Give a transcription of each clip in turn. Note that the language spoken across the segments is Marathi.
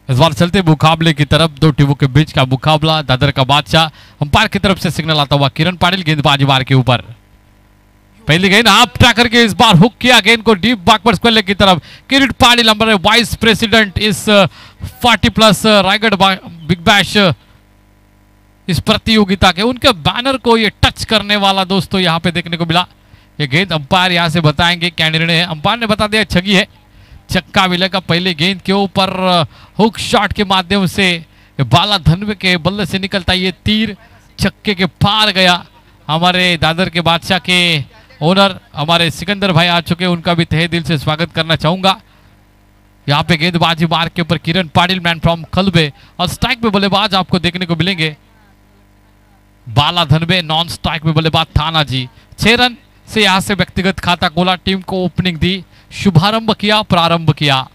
इस बार चलते मुकाबले की तरफ दो टीमों के बीच का मुकाबला, दादर का बादशाह। अंपायर की तरफ से सिग्नल आता हुआ किरण पाटिल गेंदबाजी बार के ऊपर। पहली गेंद आप ट्रैक करके इस बार हुक किया गेंद को डीप बैकवर्ड स्क्वायर की तरफ। किरण पाटिल नंबर वाइस प्रेसिडेंट इस 40+ रायगढ़ बिग बैश इस प्रतियोगिता के, उनके बैनर को ये टच करने वाला दोस्तों यहाँ पे देखने को मिला। ये गेंद अंपायर यहाँ से बताएंगे क्या निर्णय है। अंपायर ने बता दिया छगी है, चक्का मिलेगा। पहले गेंद के ऊपर हुक शॉट के माध्यम से बाला धनवे के बल्ले से निकलता ये तीर चक्के के पार गया। हमारे दादर के बादशाह के ओनर हमारे सिकंदर भाई आ चुके, उनका भी तहे दिल से स्वागत करना चाहूंगा। यहाँ पे गेंदबाजी मार्ग के ऊपर किरण पाटिल मैन फ्रॉम कलबे, और स्ट्राइक पे बल्लेबाज आपको देखने को मिलेंगे बाला धनवे, नॉन स्ट्राइक में बल्लेबाज थाना जी। 6 रन से यहां से व्यक्तिगत खाता खोला, टीम को ओपनिंग दी, शुभारंभ किया, प्रारंभ किया।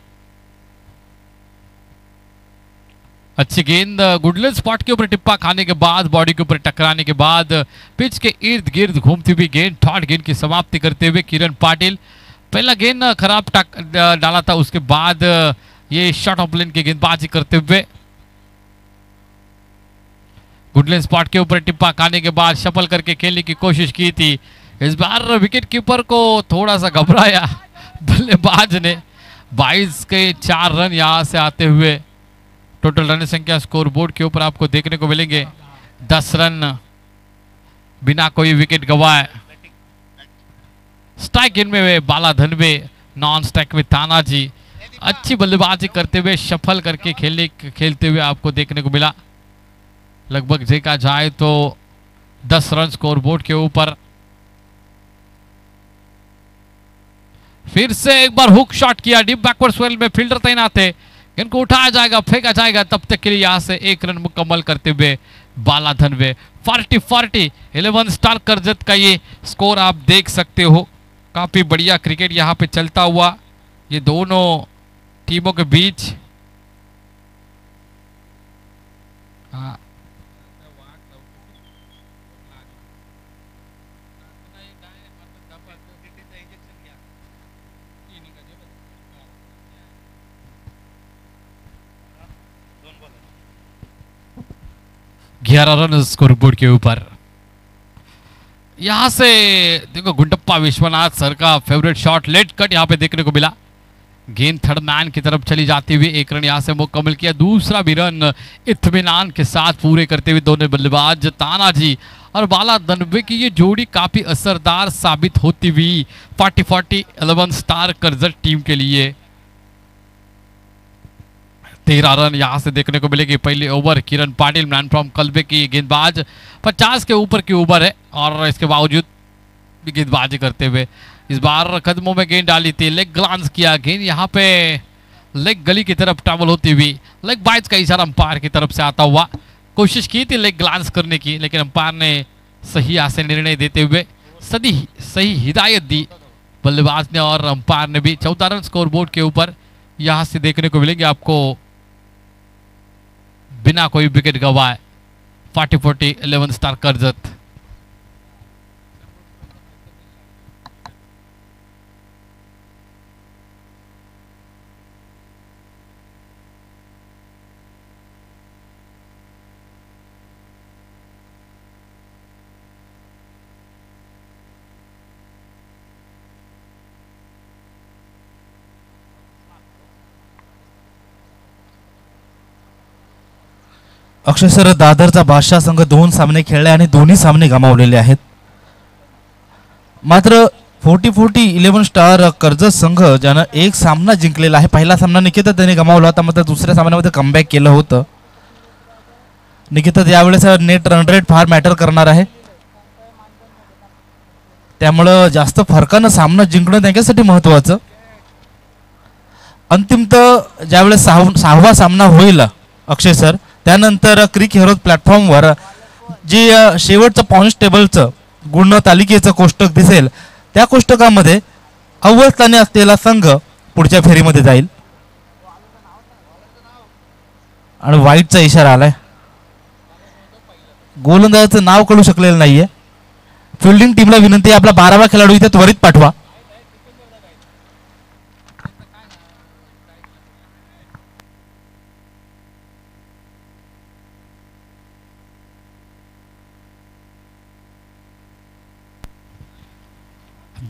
अच्छी गेंद गुडलैंड स्पॉट के ऊपर टिप्पा खाने के बाद, बॉडी के ऊपर टकराने के बाद पिच के इर्द गिर्द घूमती हुई गेंद, थर्ड गेंद की समाप्ति करते हुए किरण पाटिल। पहला गेंद खराब डाला था, उसके बाद ये शॉट ऑफ लेन की गेंदबाजी करते हुए गुडलैंड स्पॉट के ऊपर टिप्पा खाने के बाद शफल करके खेलने की कोशिश की थी। इस बार विकेट कीपर को थोड़ा सा घबराया बल्लेबाज ने। 22 के 4 रन यहां से आते हुए टोटल रन संख्या स्कोर बोर्ड के ऊपर आपको देखने को मिलेंगे 10 रन बिना कोई विकेट गवाए। स्ट्राइक इन में बाला धनवे, नॉन स्ट्राइक में तानाजी। अच्छी बल्लेबाजी करते हुए शफल करके खेलते हुए आपको देखने को मिला। लगभग देखा जाए तो 10 रन स्कोर बोर्ड के ऊपर। फिर से एक बार हुक शॉट किया, डीप बैकवर्ड स्वेल में फील्डर तैनात है, इनको उठाया जाएगा, फेंका जाएगा, तब तक के लिए यहां से 1 रन मुकम्मल करते हुए बाला धनवे। 40-40 11 स्टार करजत का ये स्कोर आप देख सकते हो। काफी बढ़िया क्रिकेट यहां पे चलता हुआ ये दोनों टीमों के बीच। हाँ, ग्यारह रन स्कोरबोर्ड के ऊपर। यहां से देखो गुंडप्पा विश्वनाथ सर का फेवरेट शॉट लेट कट यहां पे देखने को मिला। गेंद थर्ड मैन की तरफ चली जाती हुई 1 रन यहां से मुकम्मल किया। दूसरा भी रन इत्मीनान के साथ पूरे करते हुए दोनों बल्लेबाज तानाजी और बाला धनवे की ये जोड़ी काफी असरदार साबित होती हुई 40-40 11 स्टार करजत टीम के लिए। 13 रन यहां से देखने को मिलेगी। पहले over Kiran Patil man from Kalwe की गेंदबाज 50 के ऊपर की ओवर है, और इसके बावजूद भी गेंदबाजी करते हुए इस बार कदमों में गेंद डाली थी, लेग ग्लांस किया, गेंद यहां पे लेग गली की तरफ ट्रैवल होती हुई, लेग बाइज का इशारा अंपायर की तरफ से आता हुआ। कोशिश की थी लेग ग्लांस करने की, लेकिन अंपायर ने सही यहां से निर्णय देते हुए सही हिदायत दी बल्लेबाज ने और अंपायर ने भी। 14 रन स्कोर बोर्ड के ऊपर यहां से देखने को मिलेंगे आपको बिना कोई विकेट गवाए 40-40 11 स्टार करजत। अक्षय सर, दादरचा बादशाह संघ 2 सामने खेळले आणि दोन्ही सामने गमावलेले आहेत। मात्र 40-40 11 स्टार कर्जत संघ ज्यानं 1 सामना जिंकलेला आहे। पहिला सामना निकिता त्याने गमावला होता, मात्र दुसऱ्या सामन्यामध्ये कमबॅक केलं होतं। निकिता यावेळेस नेट रन रेट फार मॅटर करणार आहे, त्यामुळे जास्त फरकानं सामना जिंकणं त्यांच्यासाठी महत्त्वाचं। अंतिमतः ज्यावेळेस 6वा सामना होईल अक्षय सर, त्यानंतर क्रिक हिरोज प्लॅटफॉर्मवर जे शेवटचं पॉइंट्स टेबलचं गुण तालिकेचं कोष्टक दिसेल, त्या कोष्टकामध्ये अव्वल स्थानी असलेला संघ पुढच्या फेरीमध्ये जाईल। आणि वाईटचा इशारा आलाय, गोलंदाजाचं नाव कळू शकलेलं नाहीये। फिल्डिंग टीमला विनंती आहे आपला 12वा खेळाडू इथे त्वरित पाठवा।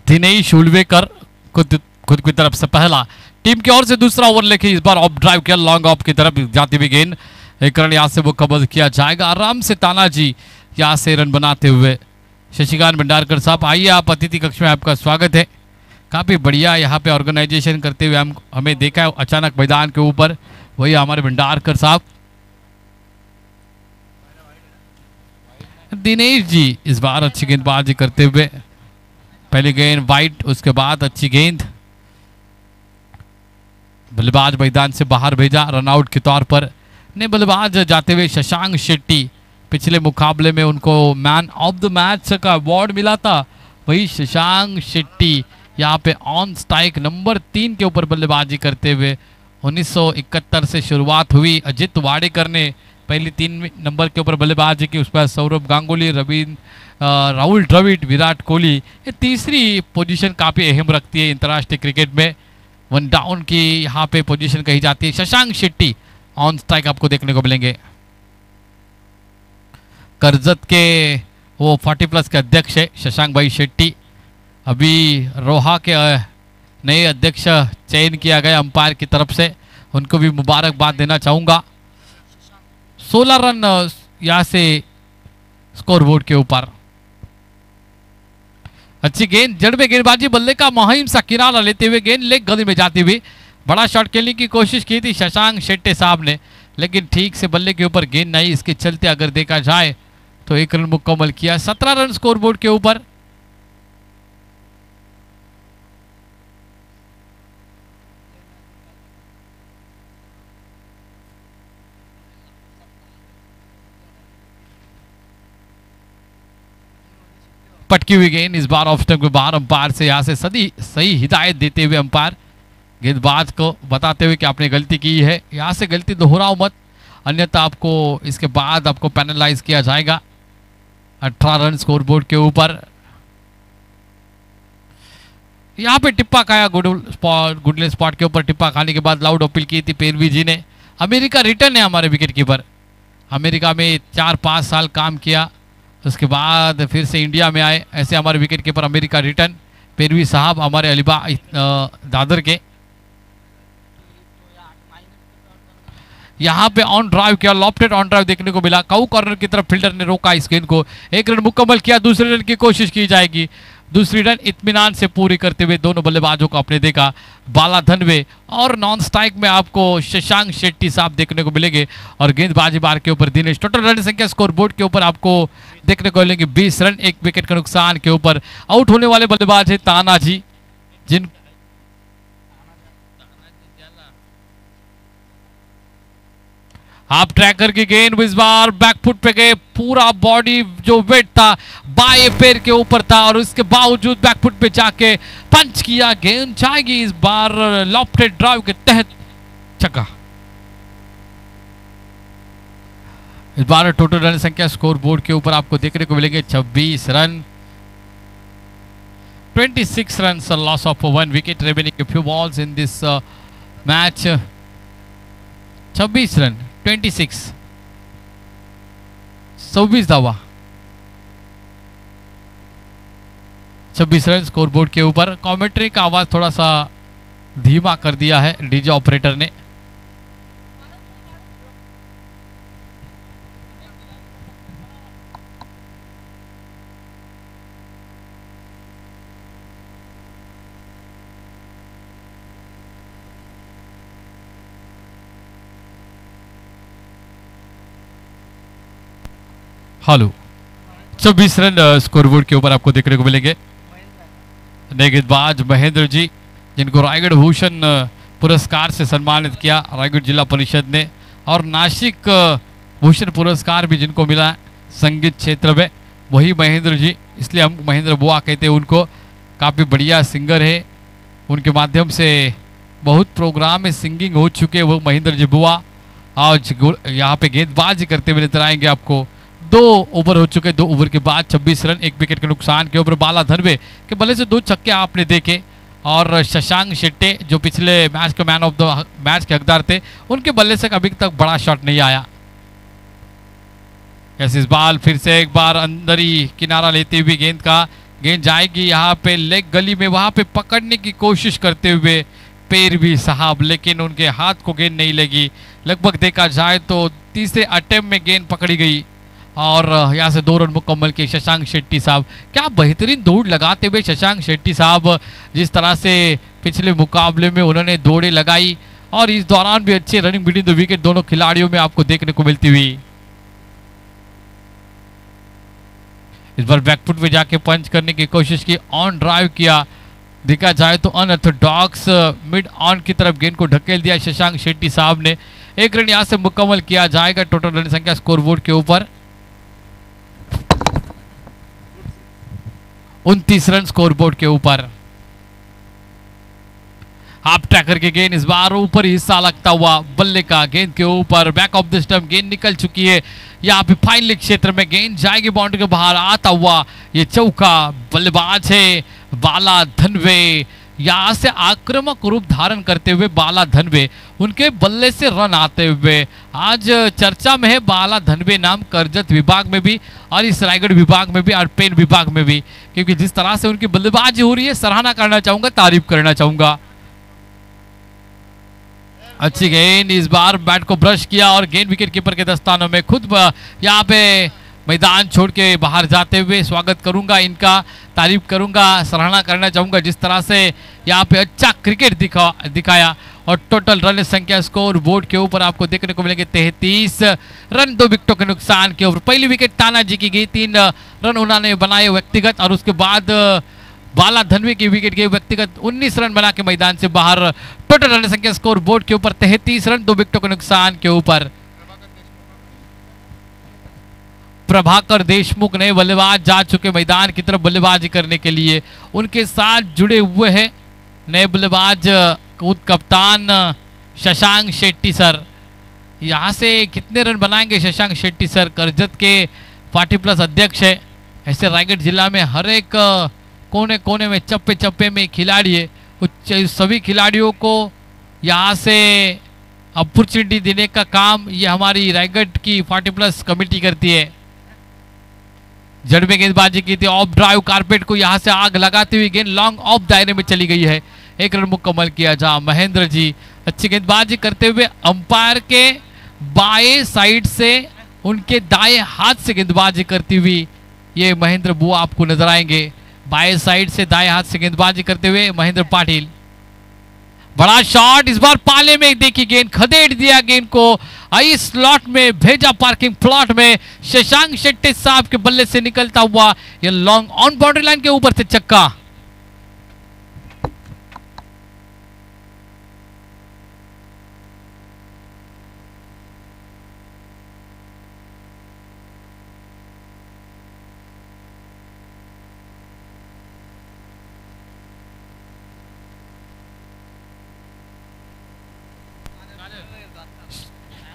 दिनेश उलवेकर खुद खुद की तरफ से पहला, टीम की ओर से दूसरा ओवर लेके इस बार ऑफ ड्राइव किया, लॉन्ग ऑफ की तरफ जाती हुई गेंद, एक रन यहाँ से वो कबल किया जाएगा। आराम से तानाजी यहाँ से रन बनाते हुए। शशिकांत भंडारकर साहब आइए, आप अतिथि कक्ष में, आपका स्वागत है। काफ़ी बढ़िया यहाँ पे ऑर्गेनाइजेशन करते हुए हमें देखा है अचानक मैदान के ऊपर, वही हमारे भंडारकर साहब। दिनेश जी इस बार अच्छी गेंदबाजी करते हुए, पहली गेंद वाइट, उसके बाद अच्छी गेंद, बल्लेबाज मैदान से बाहर भेजा रनआउट के तौर पर। ने बल्लेबाज जाते हुए शशांक शेट्टी, पिछले मुकाबले में उनको मैन ऑफ द मैच का अवार्ड मिला था, वही शशांक शेट्टी यहाँ पे ऑन स्ट्राइक नंबर 3 के ऊपर बल्लेबाजी करते हुए। 1971 से शुरुआत हुई, अजित वाडेकर ने पहली 3 नंबर के ऊपर बल्लेबाजी की, उस पर सौरभ गांगुली, राहुल द्रविड़, विराट कोहली। ये तीसरी पोजीशन काफ़ी अहम रखती है अंतर्राष्ट्रीय क्रिकेट में, वन डाउन की यहाँ पे पोजीशन कही जाती है। शशांक शेट्टी ऑन स्ट्राइक आपको देखने को मिलेंगे। करजत के वो 40+ के अध्यक्ष है शशांक भाई शेट्टी। अभी रोहा के नए अध्यक्ष चयन किया गया अंपायर की तरफ से, उनको भी मुबारकबाद देना चाहूँगा। 16 रन यहाँ से स्कोरबोर्ड के ऊपर। अच्छी गेंद, जड़ में गेंदबाजी, बल्ले का मुहिम सा किनारा लेते हुए गेंद लेग गली में जाती हुई, बड़ा शॉट खेलने की कोशिश की थी शशांक शेट्टी साहब ने, लेकिन ठीक से बल्ले के ऊपर गेंद नहीं, इसके चलते अगर देखा जाए तो 1 रन मुकम्मल किया। 17 रन स्कोरबोर्ड के ऊपर। पटकी हुई गेंद इस बार ऑफ स्टंप के बाहर, अंपायर से यहाँ से सही हिदायत देते हुए अंपायर गेंदबाज को बताते हुए कि आपने गलती की है, यहाँ से गलती दोहराओ मत, अन्यथा आपको इसके बाद आपको पेनलाइज किया जाएगा। 18 रन स्कोरबोर्ड के ऊपर। यहाँ पे टिप्पा खाया, गुडले स्पॉट के ऊपर टिप्पा खाने के बाद लाउड अपील की थी पेरवी जी ने। अमेरिका रिटर्न है हमारे विकेट कीपर, अमेरिका में 4-5 साल काम किया, उसके बाद फिर से इंडिया में आए, ऐसे हमारे wicket keeper America return Pervi साहब हमारे अलीबाग दादर के। यहाँ पे ऑन ड्राइव किया, लॉफ्टेड ऑन ड्राइव देखने को मिला, काउ कॉर्नर की तरफ फील्डर ने रोका इस गेंद को, 1 रन मुकम्मल किया, दूसरे रन की कोशिश की जाएगी, दूसरी रन इत्मीनान से पूरी करते हुए दोनों बल्लेबाजों को आपने देखा, बाला धनवे और नॉन स्ट्राइक में आपको शशांक शेट्टी साहब देखने को मिलेंगे, और गेंदबाजी बार के ऊपर दिनेश। टोटल रन संख्या स्कोरबोर्ड के ऊपर आपको देखने को मिलेंगे 20 रन, 1 विकेट के नुकसान के ऊपर। आउट होने वाले बल्लेबाज है तानाजी, जिन आप ट्रैकर की गेंद इस बार बैकफुट पे गए, पूरा बॉडी जो वेट था बाएं पैर के ऊपर था, और उसके बावजूद बैकफुट पे जाके पंच किया, गेंद जाएगी इस बार लॉफ्टेड ड्राइव के तहत छक्का। इस बार टोटल रन संख्या स्कोर बोर्ड के ऊपर आपको देखने को मिलेंगे 26 run, 26 runs, a loss of 1 wicket, remaining a few balls in this match. 26 run, 26 धावा, 26 रन स्कोर बोर्ड के ऊपर। कमेंट्री का आवाज थोड़ा सा धीमा कर दिया है डीजे ऑपरेटर ने। हेलो, 26 रन स्कोरबोर्ड के ऊपर आपको देखने को मिलेंगे। गेंदबाज महेंद्र जी, जिनको रायगढ़ भूषण पुरस्कार से सम्मानित किया रायगढ़ जिला परिषद ने, और नासिक भूषण पुरस्कार भी जिनको मिला संगीत क्षेत्र में, वही महेंद्र जी, इसलिए हम महेंद्र बुआ कहते हैं उनको। काफ़ी बढ़िया सिंगर है, उनके माध्यम से बहुत प्रोग्राम में सिंगिंग हो चुके वो महेंद्र जी बुआ। आज यहाँ पे गेंदबाजी करते हुए नजर आएंगे आपको। 2 ओवर हो चुके, 2 ओवर के बाद 26 रन, 1 विकेट के नुकसान के ऊपर। बाला धनवे के बल्ले से 2 छक्के आपने देखे, और शशांक शेट्टी जो पिछले मैच के मैन ऑफ द मैच के हकदार थे, उनके बल्ले से अभी तक बड़ा शॉट नहीं आया। इस बाल फिर से एक बार अंदर ही किनारा लेते हुए गेंद का गेंद जाएगी यहाँ पे लेग गली में, वहां पे पकड़ने की कोशिश करते हुए पैर भी साहब, लेकिन उनके हाथ को गेंद नहीं लगी। लगभग देखा जाए तो तीसरे अटेम्प्ट में गेंद पकड़ी गई और यहाँ से 2 रन मुकम्मल किए शशांक शेट्टी साहब। क्या बेहतरीन दौड़ लगाते हुए शशांक शेट्टी साहब, जिस तरह से पिछले मुकाबले में उन्होंने दौड़े लगाई और इस दौरान भी अच्छे रनिंग बिटवीन द विकेट दोनों खिलाड़ियों में आपको देखने को मिलती हुई। इस बार बैकफुट में जाके पंच करने की कोशिश की, ऑन ड्राइव किया, देखा जाए तो अनऑर्थोडॉक्स मिड ऑन की तरफ गेंद को ढकेल दिया शशांक शेट्टी साहब ने। 1 रन यहां से मुकम्मल किया जाएगा। टोटल रन संख्या स्कोर बोर्ड के ऊपर 29 रन स्कोर बोर्ड के ऊपर। हाफ ट्रैकर के गेंद इस बार ऊपर हिस्सा लगता हुआ बल्ले का, गेंद के ऊपर बैक ऑफ द स्टंप गेंद निकल चुकी है। यहाँ पे फाइनल क्षेत्र में गेंद जाएगी बाउंड्री के बाहर, आता हुआ ये चौका। बल्लेबाज है बाला धनवे, यहाँ से आक्रामक रूप धारण करते हुए बाला धनवे, उनके बल्ले से रन आते हुए आज चर्चा में है बाला धनवे नाम, करजत विभाग में भी और इस रायगढ़ विभाग में भी और पेन विभाग में भी, क्योंकि जिस तरह से उनकी बल्लेबाजी हो रही है सराहना करना चाहूंगा, तारीफ करना चाहूंगा। अच्छी गेंद, इस बार बैट को ब्रश किया और गेंद विकेट कीपर के दस्तानों में, खुद यहाँ पे मैदान छोड़ के बाहर जाते हुए स्वागत करूंगा इनका, तारीफ करूंगा, सराहना करना चाहूंगा जिस तरह से यहाँ पे अच्छा क्रिकेट दिखाया। और टोटल रन संख्या स्कोर बोर्ड के ऊपर आपको देखने को मिलेंगे 33 रन 2 विकेटों के नुकसान के ऊपर। पहली विकेट तानाजी की गई, 3 रन उन्होंने बनाए व्यक्तिगत और उसके बाद बाला धनवे की विकेट गई व्यक्तिगत, 19 रन बना के मैदान से बाहर। टोटल रन संख्या स्कोर बोर्ड के ऊपर 33 रन 2 विकेटों के नुकसान के ऊपर। प्रभाकर देशमुख नए बल्लेबाज जा चुके मैदान की तरफ बल्लेबाजी करने के लिए, उनके साथ जुड़े हुए हैं नए बल्लेबाज कप्तान शशांक शेट्टी सर। यहाँ से कितने रन बनाएंगे शशांक शेट्टी सर, करजत के 40+ अध्यक्ष है। ऐसे रायगढ़ जिला में हर एक कोने कोने में चप्पे चप्पे में खिलाड़ी है, उस सभी खिलाड़ियों को यहाँ से अपॉर्चुनिटी देने का काम ये हमारी रायगढ़ की 40+ कमेटी करती है। जड़ में गेंदबाजी की थी, ऑफ ड्राइव कारपेट को यहाँ से आग लगाती हुई गेंद लॉन्ग ऑफ दायरे में चली गई है। 1 रन मुकम्मल किया जहां महेंद्र जी अच्छी गेंदबाजी करते हुए अंपायर के बाएं साइड से उनके दाएं हाथ से गेंदबाजी करती हुई ये महेंद्र बुआ आपको नजर आएंगे। बाएं साइड से दाएं हाथ से गेंदबाजी करते हुए महेंद्र पाटिल, बड़ा शॉट, इस बार पाले में देखी गेंद, खदेड़ दिया गेंद को, आई स्लॉट में भेजा पार्किंग प्लॉट में। शशांक शेट्टी साहब के बल्ले से निकलता हुआ ये लॉन्ग ऑन बाउंड्री लाइन के ऊपर से छक्का।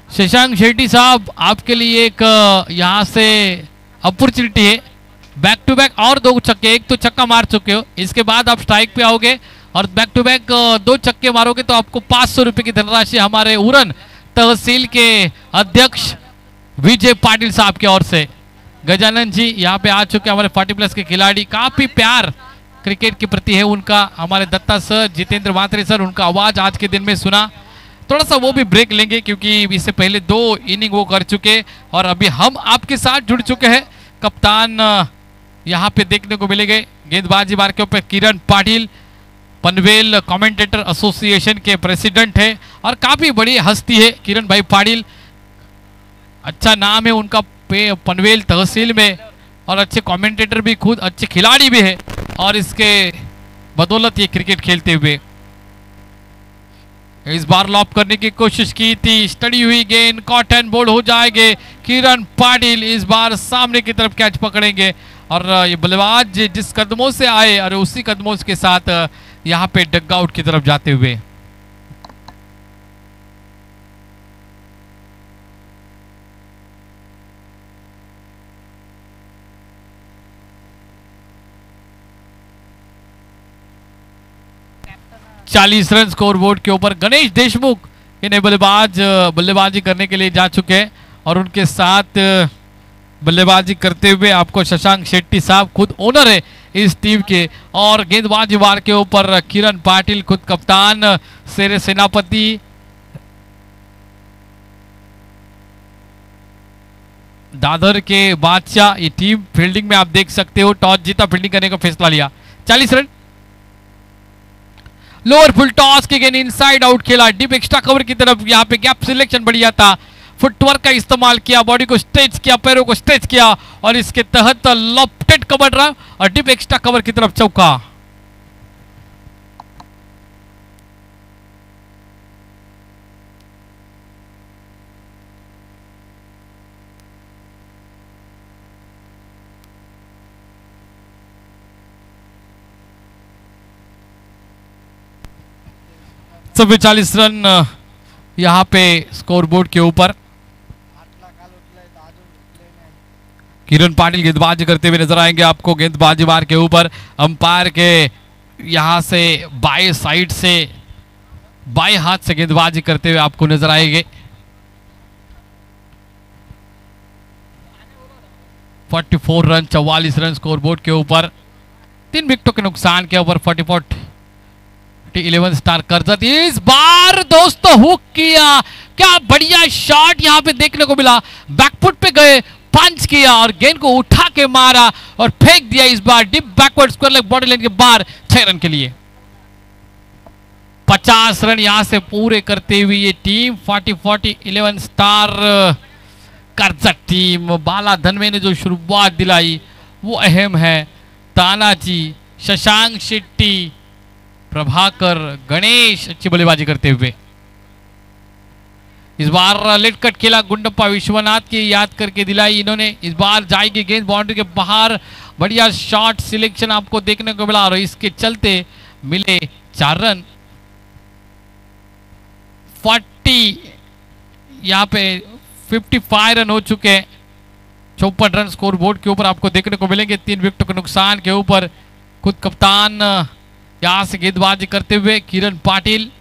शशांक शेट्टी साहब आपके लिए एक यहाँ से अपॉर्चुनिटी है, बैक टू बैक और 2 छक्के, एक तो छक्का मार चुके हो, इसके बाद आप स्ट्राइक पे आओगे और बैक टू बैक 2 छक्के मारोगे तो आपको 500 रुपए की धनराशि हमारे उरन तहसील के अध्यक्ष विजय पाटिल साहब की ओर से। गजानन जी यहाँ पे आ चुके हमारे 40+ के खिलाड़ी, काफी प्यार क्रिकेट के प्रति है उनका। हमारे दत्ता सर, जितेंद्र मात्रे सर, उनका आवाज आज के दिन में सुना, थोड़ा सा वो भी ब्रेक लेंगे क्योंकि इससे पहले 2 इनिंग वो कर चुके और अभी हम आपके साथ जुड़ चुके हैं। कप्तान यहाँ पे देखने को मिलेंगे, गेंदबाजी बार के ऊपर किरण पाटिल, पनवेल कमेंटेटर एसोसिएशन के प्रेसिडेंट है और काफी बड़ी हस्ती है किरण भाई पाटिल, अच्छा नाम है उनका पनवेल तहसील में और अच्छे कमेंटेटर भी, खुद अच्छे खिलाड़ी भी है और इसके बदौलत ये क्रिकेट खेलते हुए। इस बार लॉप करने की कोशिश की थी, स्टडी हुई गेंद, कॉटन बोल्ड हो जाएंगे। किरण पाटिल इस बार सामने की तरफ कैच पकड़ेंगे और ये बल्लेबाज जिस कदमों से आए और उसी कदमों के साथ यहाँ पे डगआउट की तरफ जाते हुए। चालीस रन स्कोर बोर्ड के ऊपर। गणेश देशमुख इन्हें बल्लेबाजी करने के लिए जा चुके हैं और उनके साथ बल्लेबाजी करते हुए आपको शशांक शेट्टी साहब, खुद ओनर है इस टीम के। और गेंदबाजी बार के ऊपर किरण पाटिल खुद कप्तान, शेर सेनापति दादर के बादशाह। ये टीम फील्डिंग में आप देख सकते हो, टॉस जीता, फील्डिंग करने का फैसला लिया। 40 रन। लोअर फुल टॉस के गेंद इनसाइड आउट खेला, डीप एक्स्ट्रा कवर की तरफ। यहाँ पे गैप सिलेक्शन बढ़िया था, फुटवर्क का इस्तेमाल किया, बॉडी को स्ट्रेच किया, पैरों को स्ट्रेच किया और इसके तहत लॉफ्टेड कवर रहा और डीप एक्स्ट्रा कवर की तरफ चौका। सब 40 रन यहाँ पे स्कोरबोर्ड के ऊपर। किरण पाटिल गेंदबाजी करते हुए नजर आएंगे आपको गेंदबाजी बार के ऊपर। अंपायर के यहां से बाएं साइड से, बाएं हाथ से गेंदबाजी करते हुए आपको नजर आएंगे। 44 रन, 44 रन स्कोरबोर्ड के ऊपर। 3 विकेटों के नुकसान के ऊपर 11 स्टार करजत इस बार दोस्तों हुक किया। क्या बढ़िया शॉट यहां पे देखने को मिला, बैकफुट पे गए, पंच किया और गेंद को उठा के मारा और फेंक दिया इस बार deep backward square leg body line के बाहर 6 रन के लिए। 50 रन यहां से पूरे करते हुए ये टीम 11 स्टार करजत टीम। बाला धनवे ने जो शुरुआत दिलाई वो अहम है। तानाजी, शशांक शेट्टी, प्रभाकर, गणेश अच्छी बल्लेबाजी करते हुए। इस बार लेट कट खेला, गुंडप्पा विश्वनाथ की याद करके दिलाई इन्होंने। इस बार जाएगी गेंद बाउंड्री के बाहर, बढ़िया शॉट सिलेक्शन आपको देखने को मिला और इसके चलते मिले 4 रन। 40 यहाँ पे 55 रन हो चुके हैं। 54 रन स्कोर बोर्ड के ऊपर आपको देखने को मिलेंगे। 3 विकेटों के नुकसान के ऊपर खुद कप्तान यहां से गेंदबाजी करते हुए किरण पाटिल।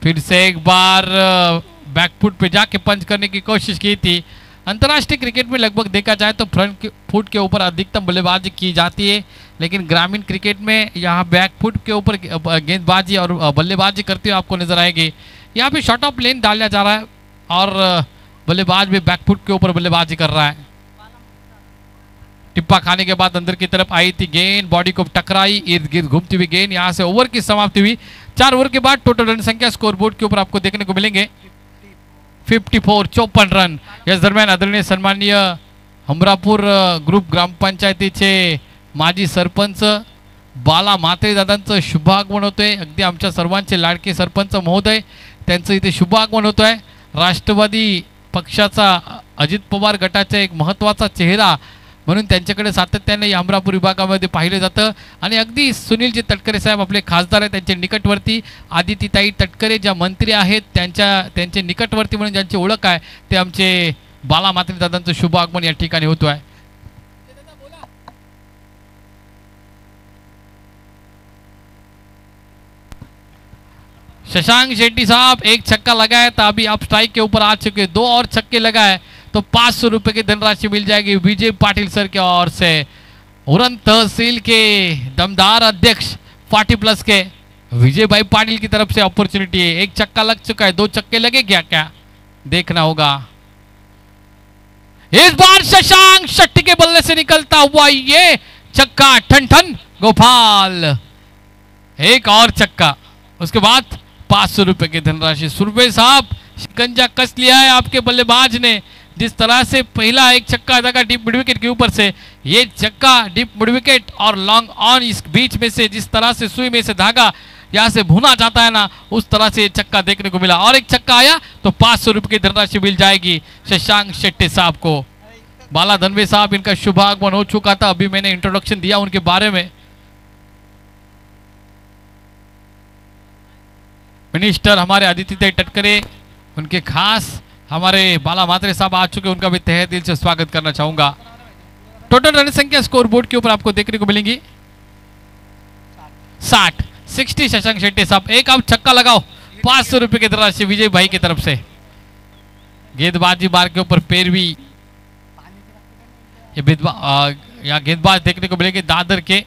फिर से एक बार बैकफुट पे जाके पंच करने की कोशिश की थी। अंतर्राष्ट्रीय क्रिकेट में लगभग देखा जाए तो फ्रंट फुट के ऊपर अधिकतम बल्लेबाजी की जाती है, लेकिन ग्रामीण क्रिकेट में यहाँ बैकफुट के ऊपर गेंदबाजी और बल्लेबाजी करते हुए आपको नजर आएगी। यहाँ पे शॉर्ट ऑफ लेन डाला जा रहा है और बल्लेबाज भी बैकफुट के ऊपर बल्लेबाजी कर रहा है। टिप्पा खाने के बाद अंदर की तरफ आई थी गेंद, बॉडी को टकराई, इर्द गिर्द घूमती हुई गेंद। यहां से ओवर की समाप्ति हुई। 4 ओवर के बाद टोटल रन संख्या स्कोरबोर्ड के ऊपर आपको देखने को मिलेंगे 54, 54 रन। याच दरम्यान आदरणीय सन्माननीय हमरापूर ग्रुप ग्रामपंचायतीचे माजी सरपंच बाला म्हात्रे दादांचं शुभागमन होतंय। अगदी आमच्या सर्वांचे लाडके सरपंच महोदय त्यांचं इथे शुभागमन होतंय। राष्ट्रवादी पक्षाचा अजित पवार गटाचा एक महत्त्वाचा चेहरा म्हणून त्यांच्याकडे सातत्याने अमरापूर विभागामध्ये पाहिले जातं आणि अगदी सुनीलजी तटकरे साहेब आपले खासदार आहेत, त्यांच्या निकटवर्ती आदितीताई तटकरे ज्या मंत्री आहेत त्यांचे निकटवर्ती म्हणून ज्यांची ओळख आहे ते आमचे बाला म्हात्रे दादांचं शुभ आगमन या ठिकाणी होतो आहे। शशांक शेट्टी साहब एक छक्का लगाया था, अभी आप स्ट्राइक के ऊपर आ चुके, 2 और छक्के लगाए तो 500 रुपए की धनराशि मिल जाएगी विजय पाटिल सर की ओर से। उरन तहसील के दमदार अध्यक्ष 40+ के विजय भाई पाटिल की तरफ से अपॉर्चुनिटी है। एक छक्का लग चुका है, 2 छक्के लगे क्या देखना होगा। इस बार शशांक शेट्टी के बल्ले से निकलता हुआ ये छक्का, ठन ठन गोपाल, एक और छक्का, उसके बाद 500 रुपए की धनराशि। सुरभि साहब शिकंजा कस लिया है आपके बल्लेबाज ने। जिस तरह से पहला एक छक्का अदा का डीप मिड विकेट के ऊपर से, ये छक्का डीप मिड विकेट और लॉन्ग ऑन, इस बीच में से जिस तरह से सुई में से धागा यहां से भुना जाता है ना, उस तरह से ये छक्का देखने को मिला और एक छक्का आया तो 500 रुपए की धनराशि मिल जाएगी शशांक शेट्टी साहब को। बाला धनवे साहब इनका शुभ आगमन हो चुका था, अभी मैंने इंट्रोडक्शन दिया उनके बारे में। मिनिस्टर हमारे आदित्य तटकरे, उनके खास हमारे बाला म्हात्रे साहब आ चुके, उनका भी तहे दिल से स्वागत करना चाहूंगा। टोटल रन संख्या स्कोर बोर्ड के ऊपर आपको देखने को मिलेंगी 60 शशांक शेट्टी साहब। एक आप छक्का लगाओ, 500 रुपए की धनराशि विजय भाई की तरफ से। गेंदबाजी बार के ऊपर पैरवी, यहाँ गेंदबाज देखने को मिलेंगे दादर के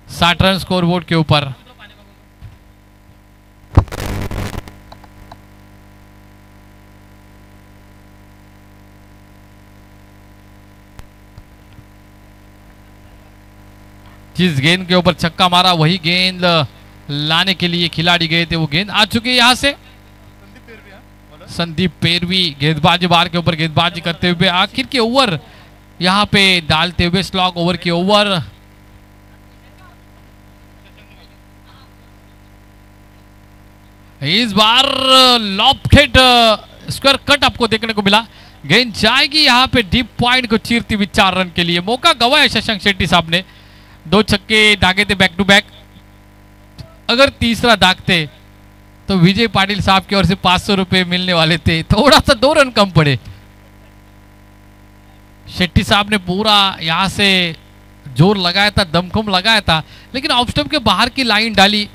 60 रन स्कोर बोर्ड के ऊपर। जिस गेंद के ऊपर छक्का मारा वही गेंद लाने के लिए खिलाड़ी गए थे, वो गेंद आ चुकी है। यहां से संदीप पेरवी गेंदबाजी बार के ऊपर गेंदबाजी करते हुए आखिर के ओवर यहां पे डालते हुए स्लॉग ओवर के ओवर। इस बार लॉफ्टेड स्क्वायर कट आपको देखने को मिला। गेंद जाएगी यहां पे डीप पॉइंट को चीरती हुई 4 रन के लिए। मौका गवाया शशांक शेट्टी साहब ने, 2 छक्के दागे थे बैक टू बैक। अगर तीसरा दागते तो विजय पाटिल साहब की ओर से 500 रुपए मिलने वाले थे। थोड़ा सा 2 रन कम पड़े। शेट्टी साहब ने पूरा यहां से जोर लगाया था, दमखम लगाया था, लेकिन ऑफ स्टंप के बाहर की लाइन डाली,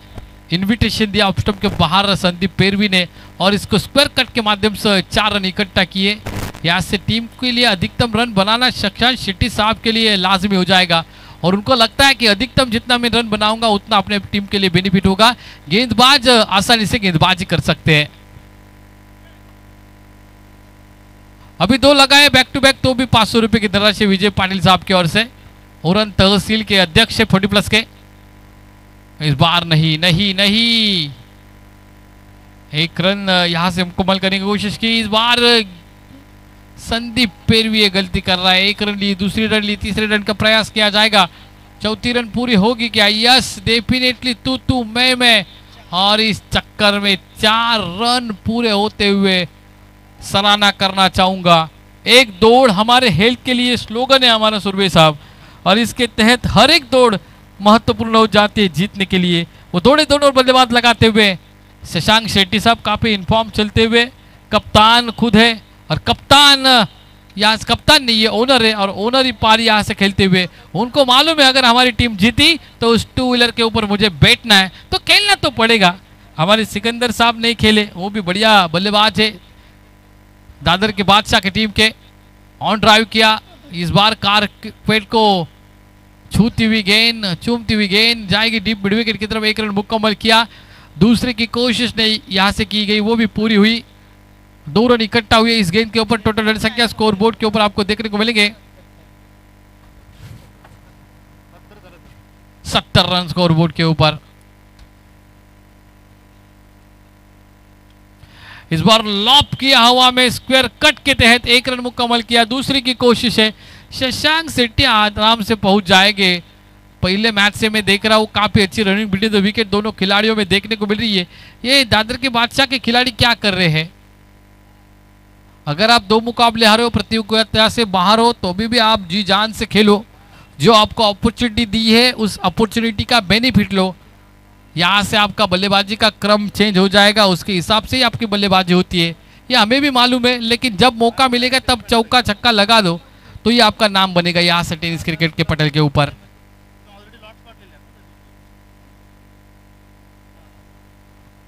इनविटेशन दिया ऑफ स्टंप के बाहर संदीप पेरवी ने, और इसको स्क्वायर कट के माध्यम से 4 रन इकट्ठा किए। यहां से टीम के लिए अधिकतम रन बनाना शशांक शेट्टी साहब के लिए लाजमी हो जाएगा, और उनको लगता है कि अधिकतम जितना मैं रन बनाऊंगा उतना अपने टीम के लिए बेनिफिट होगा। गेंदबाज आसानी से गेंदबाजी कर सकते हैं। अभी 2 लगाए बैक टू बैक, तो भी 500 रुपए की धनराशि विजय पाटिल साहब की ओर से, उरन तहसील के अध्यक्ष है 40+ के। इस बार नहीं नहीं नहीं, 1 रन यहां से मुकम्मल करने की कोशिश की। इस बार संदीप पेरवी गलती कर रहा है। 1 रन ली, दूसरी रन ली, तीसरे रन का प्रयास किया जाएगा। चौथी रन पूरी होगी क्या? यस, डेफिनेटली तू मैं, और इस चक्कर में 4 रन पूरे होते हुए सराहना करना चाहूंगा। एक दौड़ हमारे हेल्थ के लिए स्लोगन है हमारा सुरभि साहब, और इसके तहत हर एक दौड़ महत्वपूर्ण हो जाती है जीतने के लिए। वो दौड़े दोनों बल्लेबाज लगाते हुए शशांक शेट्टी साहब काफी इन्फॉर्म चलते हुए, कप्तान खुद है, और कप्तान यहाँ कप्तान नहीं, ये ओनर है, और ओनर ही पारी यहाँ से खेलते हुए उनको मालूम है अगर हमारी टीम जीती तो उस 2 व्हीलर के ऊपर मुझे बैठना है, तो खेलना तो पड़ेगा। हमारे सिकंदर साहब नहीं खेले, वो भी बढ़िया बल्लेबाज है, दादर के बादशाह की टीम के। ऑन ड्राइव किया, इस बार कारपेट को छूती हुई गेंद, चूमती हुई गेंद जाएगी डीप मिड विकेट की तरफ। 1 रन मुकम्मल किया। दूसरे की कोशिश नहीं यहां से की गई, वो भी पूरी हुई। 2 रन इकट्ठा हुए इस गेंद के ऊपर। टोटल रन संख्या स्कोर बोर्ड के ऊपर आपको देखने को मिलेंगे 70 रन स्कोर बोर्ड के ऊपर। इस बार लॉप किया हवा में, स्क्वायर कट के तहत 1 रन मुकम्मल किया। दूसरी की कोशिश है, शशांक शेट्टी आराम से पहुंच जाएंगे। पहले मैच से मैं देख रहा हूँ काफी अच्छी रनिंग बिटवीन द विकेट दोनों खिलाड़ियों में देखने को मिल रही है। ये दादर के बादशाह के खिलाड़ी क्या कर रहे हैं? अगर आप 2 मुकाबले हारे हो, प्रतियोगिता से बाहर हो, तो भी आप जी जान से खेलो। जो आपको अपॉर्चुनिटी दी है उस अपॉर्चुनिटी का बेनिफिट लो। यहाँ से आपका बल्लेबाजी का क्रम चेंज हो जाएगा, उसके हिसाब से ही आपकी बल्लेबाजी होती है, ये हमें भी मालूम है। लेकिन जब मौका मिलेगा तब चौका छक्का लगा दो तो ये आपका नाम बनेगा यहाँ से टेनिस क्रिकेट के पटल के ऊपर।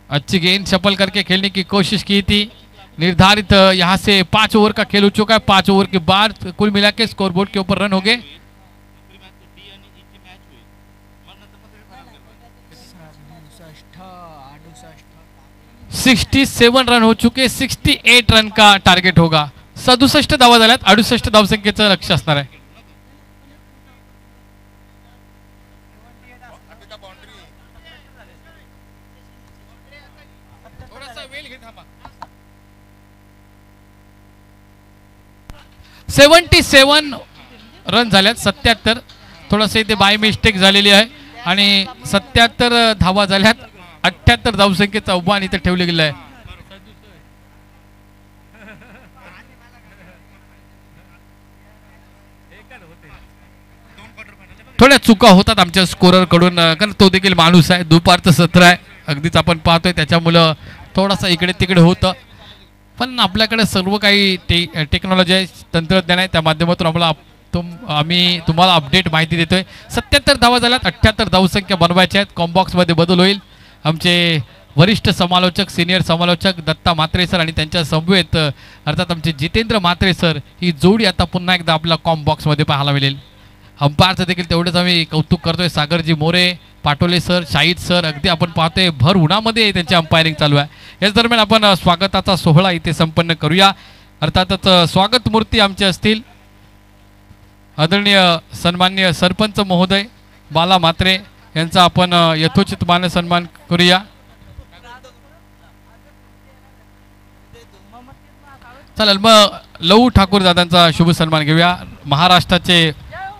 अच्छी गेंद शफल करके खेलने की कोशिश की थी। निर्धारित यहां से 5 ओवर का खेल हो चुका है। 5 ओवर के बाद कुल मिला के स्कोरबोर्ड के ऊपर रन हो गए 67 रन हो चुके। 68 रन का टार्गेट होगा। 67 धावा झाल्यात, 68 धावसंख्येचं लक्ष्य असणार आहे। थोडासा वेळ घे, थांबा। 77 रन झाल्यात, 77 थोडंसं इथे बाय मिस्टेक झालेली आहे आणि 77 धावा झाल्यात, 78 धावसंख्येचं आव्हान इथे ठेवले गेलं आहे। थोड्या चुका होतात आमच्या स्कोरर कडून, कारण तो देखील माणूस आहे, दुपारचं सत्र आहे, अगदीच आपण पाहतोय, त्याच्यामुळं थोडासा इकडे तिकडे होतं। पण आपल्याकडे सर्व काही टेक्नॉलॉजी आहे, तंत्रज्ञान आहे, त्या माध्यमातून आम्ही तुम्हाला अपडेट माहिती देतोय। 77 धावा झाल्यात, 78 धावसंख्या बनवायच्या आहेत। कॉम्बॉक्स मध्ये बदल होईल। आमचे वरिष्ठ समालोचक सिनियर समालोचक दत्ता म्हात्रे सर आणि त्यांच्या समवेत अर्थात आमचे जितेंद्र म्हात्रे सर ही जोडी आता पुन्हा एकदा आपल्या कॉम बॉक्समध्ये पाहायला मिळेल. अंपायरचं देखील तेवढंच आम्ही कौतुक करतोय. सागरजी मोरे, पाटोले सर, शाहीद सर, अगदी आपण पाहतोय भर उन्हामध्ये त्यांची अंपायरिंग चालू आहे. याच दरम्यान आपण स्वागताचा सोहळा इथे संपन्न करूया. अर्थातच स्वागत मूर्ती आमचे असतील आदरणीय सन्माननीय सरपंच महोदय बाला म्हात्रे यांचा आपण यथोचित मान सन्मान करूया. चालेल मग लहू ठाकूर दादांचा शुभ सन्मान घेऊया. महाराष्ट्राचे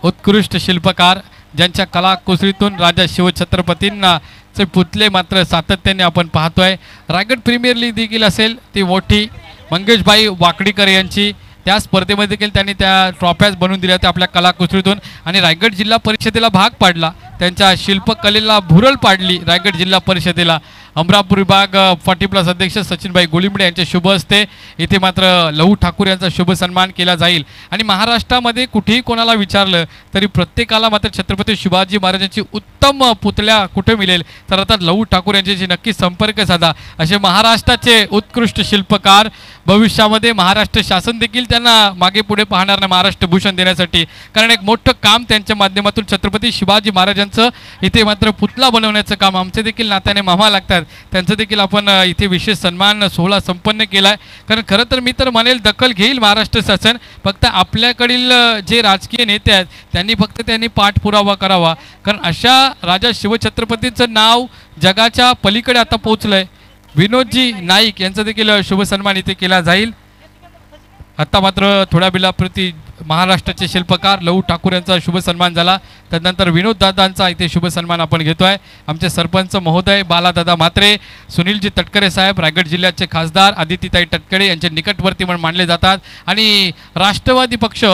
उत्कृष्ट शिल्पकार ज्यांच्या कला कुसरीतून राजा शिवछत्रपतींना चे पुतले मात्र सातत्याने आपण पाहतोय. रायगड प्रीमियर लीग देखील असेल ती मोठी मंगेशभाई वाकडीकर यांची त्या स्पर्धेमध्ये देखील त्यांनी त्या ट्रॉफ्याज बनवून दिल्या होत्या आपल्या कलाकुसरीतून आणि रायगड जिल्हा परिषदेला भाग पाडला. त्यांच्या शिल्पकलेला भुरळ पाडली रायगड जिल्हा परिषदेला. अमरापूर विभाग 40+ अध्यक्ष सचिनभाई गोलिंबडे यांच्या शुभ हस्ते इथे मात्र लहू ठाकूर यांचा शुभ सन्मान केला जाईल. आणि महाराष्ट्रामध्ये कुठेही कोणाला विचारलं तरी प्रत्येकाला मात्र छत्रपती शिवाजी महाराजांची उत्तम पुतळ्या कुठे मिळेल तर आता लहू ठाकूर यांच्याशी नक्की संपर्क साधा. असे महाराष्ट्राचे उत्कृष्ट शिल्पकार भविष्यामध्ये महाराष्ट्र शासन देखील त्यांना मागे पुढे पाहणार नाही महाराष्ट्र भूषण देण्यासाठी, कारण एक मोठं काम त्यांच्या माध्यमातून छत्रपती शिवाजी महाराजांचं इथे मात्र पुतळा बनवण्याचं काम आमचे देखील नात्याने मामा लागतात त्यांचं देखील आपण इथे विशेष सन्मान सोहळा संपन्न केला आहे. कारण खरं तर मी तर म्हणेल दखल घेईल महाराष्ट्र शासन, फक्त आपल्याकडील जे राजकीय नेते आहेत त्यांनी पाठपुरावा करावा. कारण अशा राजा शिवछत्रपतींचं नाव जगाच्या पलीकडे आता पोहोचलं आहे. विनोदजी नाईक यांचा देखील शुभ सन्मान इथे केला जाईल. आता मात्र थोड्या बिलाप्रती महाराष्ट्राचे शिल्पकार लहू ठाकूर यांचा शुभ सन्मान झाला. त्यानंतर विनोद दादांचा इथे शुभ सन्मान आपण घेतोय. आमचे सरपंच महोदय बालादादा म्हात्रे, सुनीलजी तटकरे साहेब रायगड जिल्ह्याचे खासदार आदितीताई तटकरे यांचे निकटवर्ती म्हणून मानले जातात. आणि राष्ट्रवादी पक्ष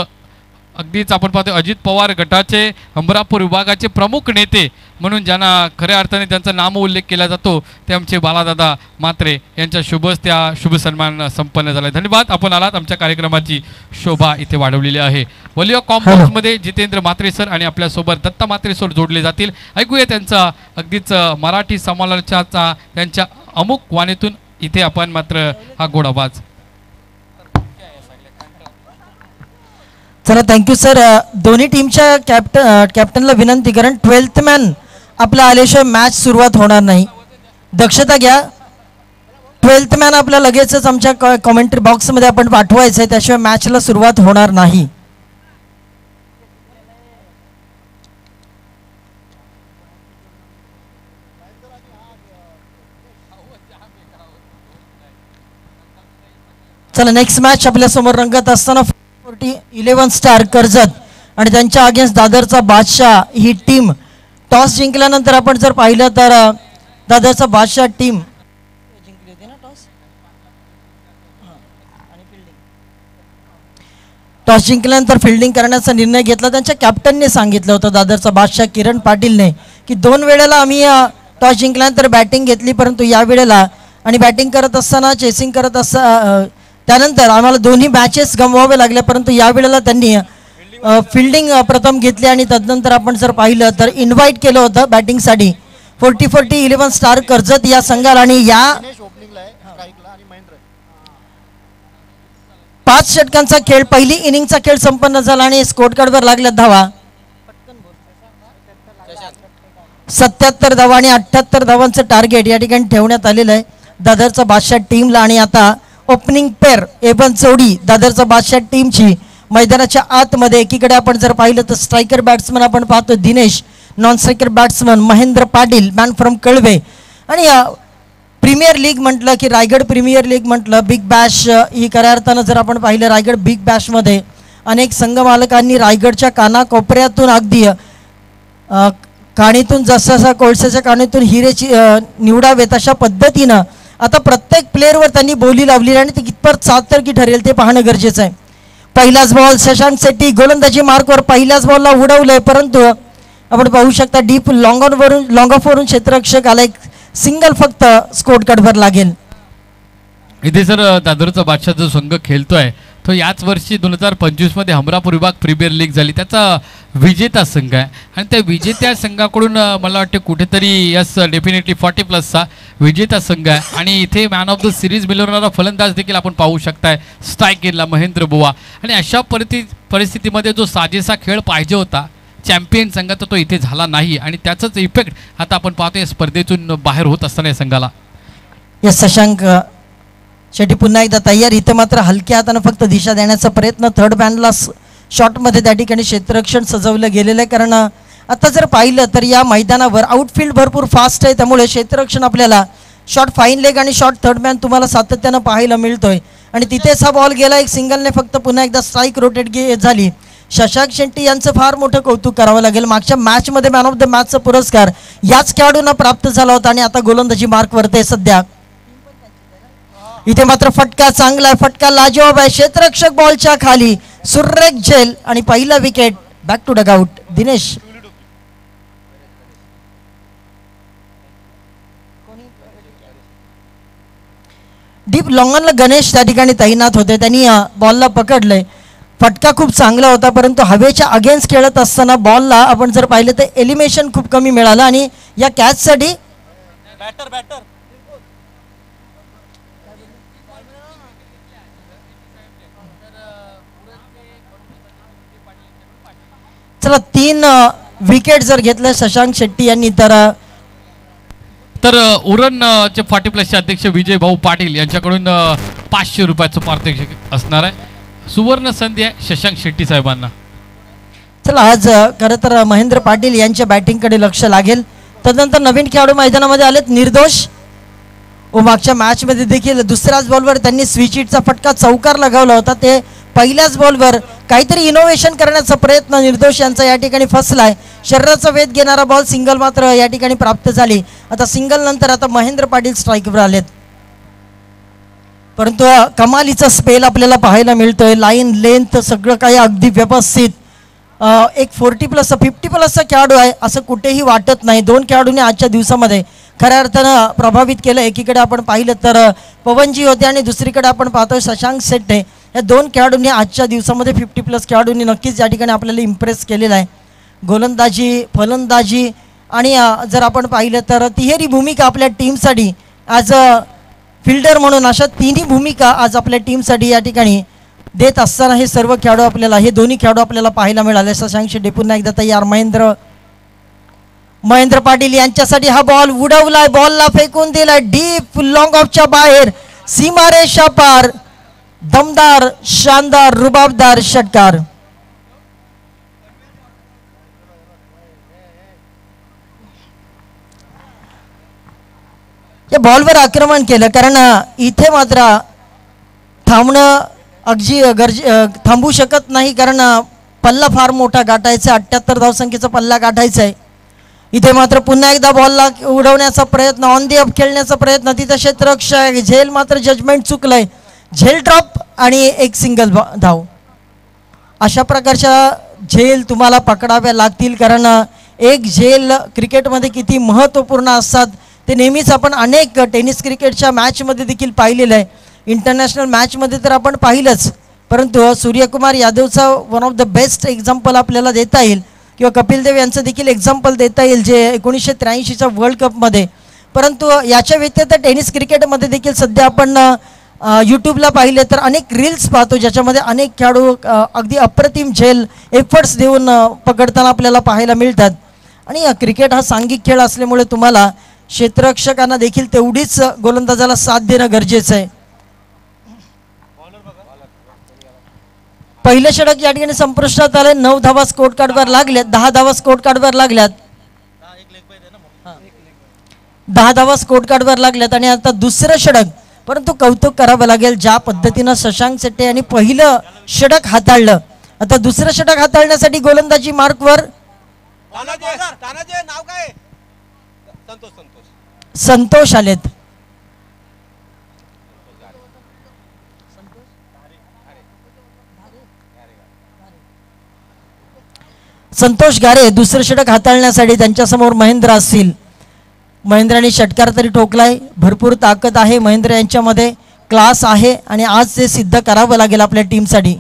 अगदीच आपण पाहतो अजित पवार गटाचे अमरापूर विभागाचे प्रमुख नेते म्हणून ज्यांना खऱ्या अर्थाने त्यांचा नाम उल्लेख केला जातो ते आमचे बालादादा म्हात्रे यांच्या शुभ सन्मान संपन्न झाला. धन्यवाद. आपण आलात. आमच्या कार्यक्रमाची शोभा इथे वाढवलेली आहे. वलिओ कॉम्प्लेक्स मध्ये जितेंद्र म्हात्रे सर आणि आपल्यासोबत दत्ता म्हात्रे सर जोडले जातील. ऐकूया त्यांचा अगदीच मराठी समालोचनाचा त्यांच्या अमुक वाणीतून इथे आपण मात्र हा गोड आवाज. चला थँक्यू सर. दोन्ही टीमच्या कॅप्टनला विनंती, कारण 12th मॅन आपला आल्याशिवाय मॅच सुरुवात होणार नाही. दक्षता घ्या. 12th मॅन आपल्या लगेचच आमच्या कॉमेंट्री बॉक्समध्ये आपण पाठवायचं आहे, त्याशिवाय मॅचला सुरुवात होणार नाही. चला नेक्स्ट मॅच आपल्या समोर रंगत असताना 11 स्टार कर्जत आणि त्यांच्या अगेन्स्ट दादरचा बादशाह ही टीम टॉस जिंकल्यानंतर आपण जर पाहिलं तर दादरचा बादशाह टीम जिंकली होती ना टॉस जिंकल्यानंतर फिल्डिंग करण्याचा निर्णय घेतला. त्यांच्या कॅप्टनने सांगितलं होतं दादरचा बादशाह किरण पाटीलने की 2 वेळेला आम्ही टॉस जिंकल्यानंतर बॅटिंग घेतली, परंतु या वेळेला आणि बॅटिंग करत असताना चेसिंग करत असताना त्यानंतर आम्हाला दोन्ही मॅचेस गमवावे लागले, परंतु या वेळेला त्यांनी फिल्डिंग प्रथम घेतली आणि तदनंतर आपण जर पाहिलं तर इन्व्हाइट केलं होतं बॅटिंगसाठी 40 11 स्टार कर्जत या संघाला. आणि या 5 षटकांचा खेळ, पहिली इनिंगचा खेळ संपन्न झाला आणि स्कोर कार्डवर लागल्या धावा 77 धावा आणि 78 धावांचं टार्गेट या ठिकाणी ठेवण्यात आलेलं आहे दादरचा बादशाह टीमला. आणि आता ओपनिंग पेअर एबन चौडी दादरचा बादशाह टीमची मैदानाच्या आतमध्ये. एकीकडे आपण जर पाहिलं तर स्ट्रायकर बॅट्समन आपण पाहतो Dinesh, non striker batsman Mahendra Patil man from Kalwe. आणि प्रीमियर लीग म्हटलं की रायगड प्रीमियर लीग म्हटलं बिग बॅश ही खऱ्या अर्थानं जर आपण पाहिलं रायगड बिग बॅशमध्ये अनेक संघ मालकांनी रायगडच्या कानाकोपऱ्यातून अगदी काणीतून जसं कोळशाच्या काणीतून हिरेची निवडावेत अशा पद्धतीनं आता प्रत्येक प्लेअरवर त्यांनी बोली लावली आणि ते कितपत सार्थकी ठरेल ते पाहणं गरजेचं आहे. पहिलाच बॉल शशांक शेट्टी गोलंदाजी मार्कवर पहिल्याच बॉलला उडवलंय, परंतु आपण पाहू शकता डीप लॉंग ऑफ वरून क्षेत्ररक्षकाला एक सिंगल फक्त स्कोर कार्डवर लागेल. इथे सर दादरचा बादशाह जो संघ खेळतोय तो याच वर्षी 2025 मध्ये हमरापूर विभाग प्रीमियर लीग झाली, त्याचा विजेता संघ आहे आणि त्या विजेत्या संघाकडून मला वाटते कुठेतरी यस डेफिनेटली 40+ विजेता संघ आहे. आणि इथे मॅन ऑफ द सिरीज मिळवणारा फलंदाज देखील आपण पाहू शकताय स्ट्राईक गेला महेंद्र बुवा. आणि अशा परिस्थितीमध्ये जो साजेसा खेळ पाहिजे होता चॅम्पियन संघाचा तो इथे झाला नाही आणि त्याचाच इफेक्ट आता आपण पाहतोय स्पर्धेतून बाहेर होत असताना या संघाला. यस शशांक शेट्टी पुन्हा एकदा तयार. इथे मात्र हलक्या हाताने फक्त दिशा देण्याचा प्रयत्न, थर्ड मॅनला शॉटमध्ये त्या ठिकाणी क्षेत्ररक्षण सजवलं गेलेलं आहे. कारण आता जर पाहिलं तर या मैदानावर आउटफील्ड भरपूर फास्ट आहे, त्यामुळे क्षेत्ररक्षण आपल्याला शॉट फाईन लेग आणि शॉट थर्ड मॅन तुम्हाला सातत्यानं पाहायला मिळतोय. आणि तिथेच हा बॉल गेला, एक सिंगलने फक्त पुन्हा एकदा स्ट्राईक रोटेट झाली. शशांक शेट्टी यांचं फार मोठं कौतुक करावं लागेल. मागच्या मॅचमध्ये मॅन ऑफ द मॅचचा पुरस्कार याच खेळाडूंना प्राप्त झाला होता आणि आता गोलंदाजी मार्कवरती सध्या. इथे मात्र फटका चांगला आहे, फटका लाजवाब आहे, क्षेत्ररक्षक बॉलच्या खाली, सुरेख झेल आणि पहिला wicket. Back to dugout Dinesh. Deep लॉंगनला गणेश त्या ठिकाणी तैनात होते, त्यांनी बॉलला पकडलंय. फटका खूप चांगला होता, परंतु हवेच्या अगेन्स्ट खेळत असताना बॉलला आपण जर पाहिलं तर एलिमिनेशन खूप कमी मिळालं आणि या कॅचसाठी चला 3 विकेट जर घेतलं शशांक शेट्टी यांनी तर उरणचे 40+ अध्यक्ष विजय भाऊ पाटील यांच्याकडून 500 रुपयाचं पारितोषिक असणार आहे. सुवर्ण संधी आहे शशांक शेट्टी साहेबांना. चला आज खरं तर महेंद्र पाटील यांच्या बॅटिंगकडे लक्ष लागेल. तदनंतर नवीन खेळाडू मैदानामध्ये आलेत निर्दोष. व मागच्या मॅचमध्ये देखील दुसऱ्याच बॉलवर त्यांनी स्विच हिटचा फटका चौकार लगावला होता, ते पहिल्याच बॉलवर काहीतरी इनोव्हेशन करण्याचा प्रयत्न निर्दोष यांचा या ठिकाणी फसलाय. शरीराचा वेध घेणारा बॉल सिंगल मात्र या ठिकाणी प्राप्त झाली. आता सिंगल नंतर आता महेंद्र पाटील स्ट्राईकवर आलेत, परंतु कमालीचा स्पेल आपल्याला पाहायला मिळतोय. लाईन लेंथ सगळं काही अगदी व्यवस्थित. एक 40+ 50+ खेळाडू आहे असं कुठेही वाटत नाही. 2 खेळाडूंनी आजच्या दिवसामध्ये खऱ्या अर्थानं प्रभावित केलं. एकीकडे आपण पाहिलं तर पवनजी होते आणि दुसरीकडे आपण पाहतोय शशांक शेट्टी. या 2 खेळाडूंनी आजच्या दिवसामध्ये 50+ खेळाडूंनी नक्कीच या ठिकाणी आपल्याला इम्प्रेस केलेलं आहे. गोलंदाजी, फलंदाजी आणि जर आपण पाहिलं तर तिहेरी भूमिका आपल्या टीमसाठी ॲज अ फिल्डर म्हणून अशा 3ही भूमिका आज आपल्या टीमसाठी या ठिकाणी देत असताना हे सर्व खेळाडू आपल्याला, हे दोन्ही खेळाडू आपल्याला पाहायला मिळाले. शशांक शेट्टी पुन्हा एकदा तयार. महेंद्र पाटील यांच्यासाठी हा बॉल उडवलाय, बॉलला फेकून दिलाय डीप लॉंग ऑफच्या बाहेर, सीमारेषा पार. दमदार, शानदार, रुबाबदार षटकार. या बॉलवर आक्रमण केलं, कारण इथे मात्र थांबणं अगदी थांबू शकत नाही, कारण पल्ला फार मोठा गाठायचा, 78 धावसंख्येचा पल्ला गाठायचा आहे. इथे मात्र पुन्हा एकदा बॉलला उडवण्याचा प्रयत्न, ऑन दी अप खेळण्याचा प्रयत्न, तिथं क्षेत्ररक्षक झेल मात्र जजमेंट चुकलंय. झेल ड्रॉप आणि एक सिंगल धाव. अशा प्रकारच्या झेल तुम्हाला पकडाव्या लागतील, कारण एक झेल क्रिकेटमध्ये किती महत्त्वपूर्ण असतात ते नेहमीच आपण अनेक टेनिस क्रिकेटच्या मॅचमध्ये देखील पाहिलेलं आहे. इंटरनॅशनल मॅचमध्ये तर आपण पाहिलंच, परंतु सूर्यकुमार यादवचा one of the best example आपल्याला देता येईल, किंवा कपिल देव यांचं देखील एक्झाम्पल देता येईल जे 1983च्या वर्ल्ड कपमध्ये. परंतु याच्या व्यतिरिक्त टेनिस क्रिकेटमध्ये देखील सध्या आपण यूट्यूबला पाहिले तर अनेक रील्स पाहतो ज्याच्यामध्ये अनेक खेळाडू अगदी अप्रतिम झेल एफर्ट्स देऊन पकडताना आपल्याला पाहायला मिळतात. आणि क्रिकेट हा सांघिक खेळ असल्यामुळे तुम्हाला क्षेत्ररक्षकांना देखील तेवढीच गोलंदाजाला साथ देणं गरजेचं आहे. पहिलं षटक या ठिकाणी संपुष्टात आले. 9 धावा स्कोर कार्डवर लागल्यात, 10 धावा स्कोर कार्डवर लागल्यात, 10 धावा स्कोर कार्डवर लागल्यात. आणि आता दुसरं षटक, परंतु कौतुक करावं लागेल ज्या पद्धतीनं शशांक शेट्टी यांनी पहिलं षटक हाताळलं. आता दुसरं षटक हाताळण्यासाठी गोलंदाजी मार्कवर संतोष आलेत. संतोष गारे दुसरं षटक हाताळण्यासाठी त्यांच्यासमोर महेंद्र असतील. महेंद्राने षटकार तरी ठोकलाय, भरपूर ताकद आहे महेंद्र यांच्यामध्ये. क्लास आहे आणि आज ते सिद्ध करावं लागेल आपल्या टीमसाठी.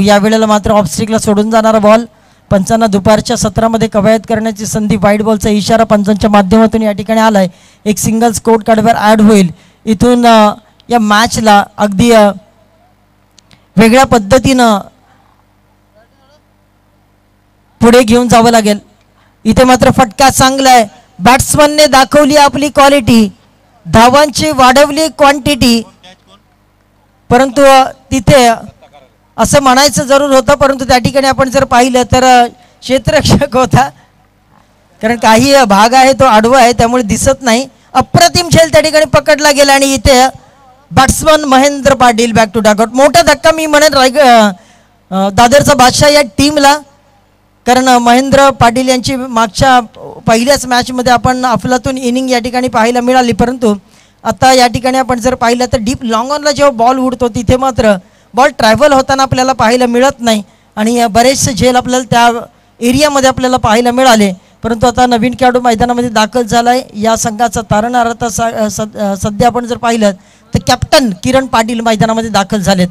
या वेळेला मात्र ऑफस्ट्रिकला सोडून जाणारा बॉल. पंचांना दुपारच्या सत्रामध्ये कवायत करण्याची संधी. वाईट बॉलचा इशारा पंचांच्या माध्यमातून या ठिकाणी आलाय. एक सिंगल स्कोर कार्डवर ॲड होईल. इथून या मॅचला अगदी वेगळ्या पद्धतीनं पुढे घेऊन जावं लागेल. इथे मात्र फटका चांगला आहे. बॅट्समनने दाखवली आपली क्वालिटी, धावांची वाढवली क्वांटिटी, परंतु तिथे असं म्हणायचं जरूर होतं, परंतु त्या ठिकाणी आपण जर पाहिलं तर क्षेत्ररक्षक होता, कारण काही भाग आहे तो आडवा आहे त्यामुळे दिसत नाही. अप्रतिम झेल त्या ठिकाणी पकडला गेला आणि इथे batsman Mahendra Patil back to dugout. मोठा धक्का मी म्हणेन दादरचा बादशाह या टीमला, कारण महेंद्र पाटील यांची मागच्या पहिल्याच मॅचमध्ये आपण अफलातून इनिंग या ठिकाणी पाहायला मिळाली, परंतु आता या ठिकाणी आपण जर पाहिलं तर डीप लॉंग ऑनला जेव्हा बॉल उडतो तिथे मात्र बॉल ट्रॅव्हल होताना आपल्याला पाहायला मिळत नाही आणि बरेचसे झेल आपल्याला त्या एरियामध्ये आपल्याला पाहायला मिळाले. परंतु आता नवीन खेळाडू मैदानामध्ये दाखल झाला आहे. या संघाचा तारणहार आता सध्या आपण जर पाहिलं तर कॅप्टन किरण पाटील मैदानामध्ये दाखल झालेत.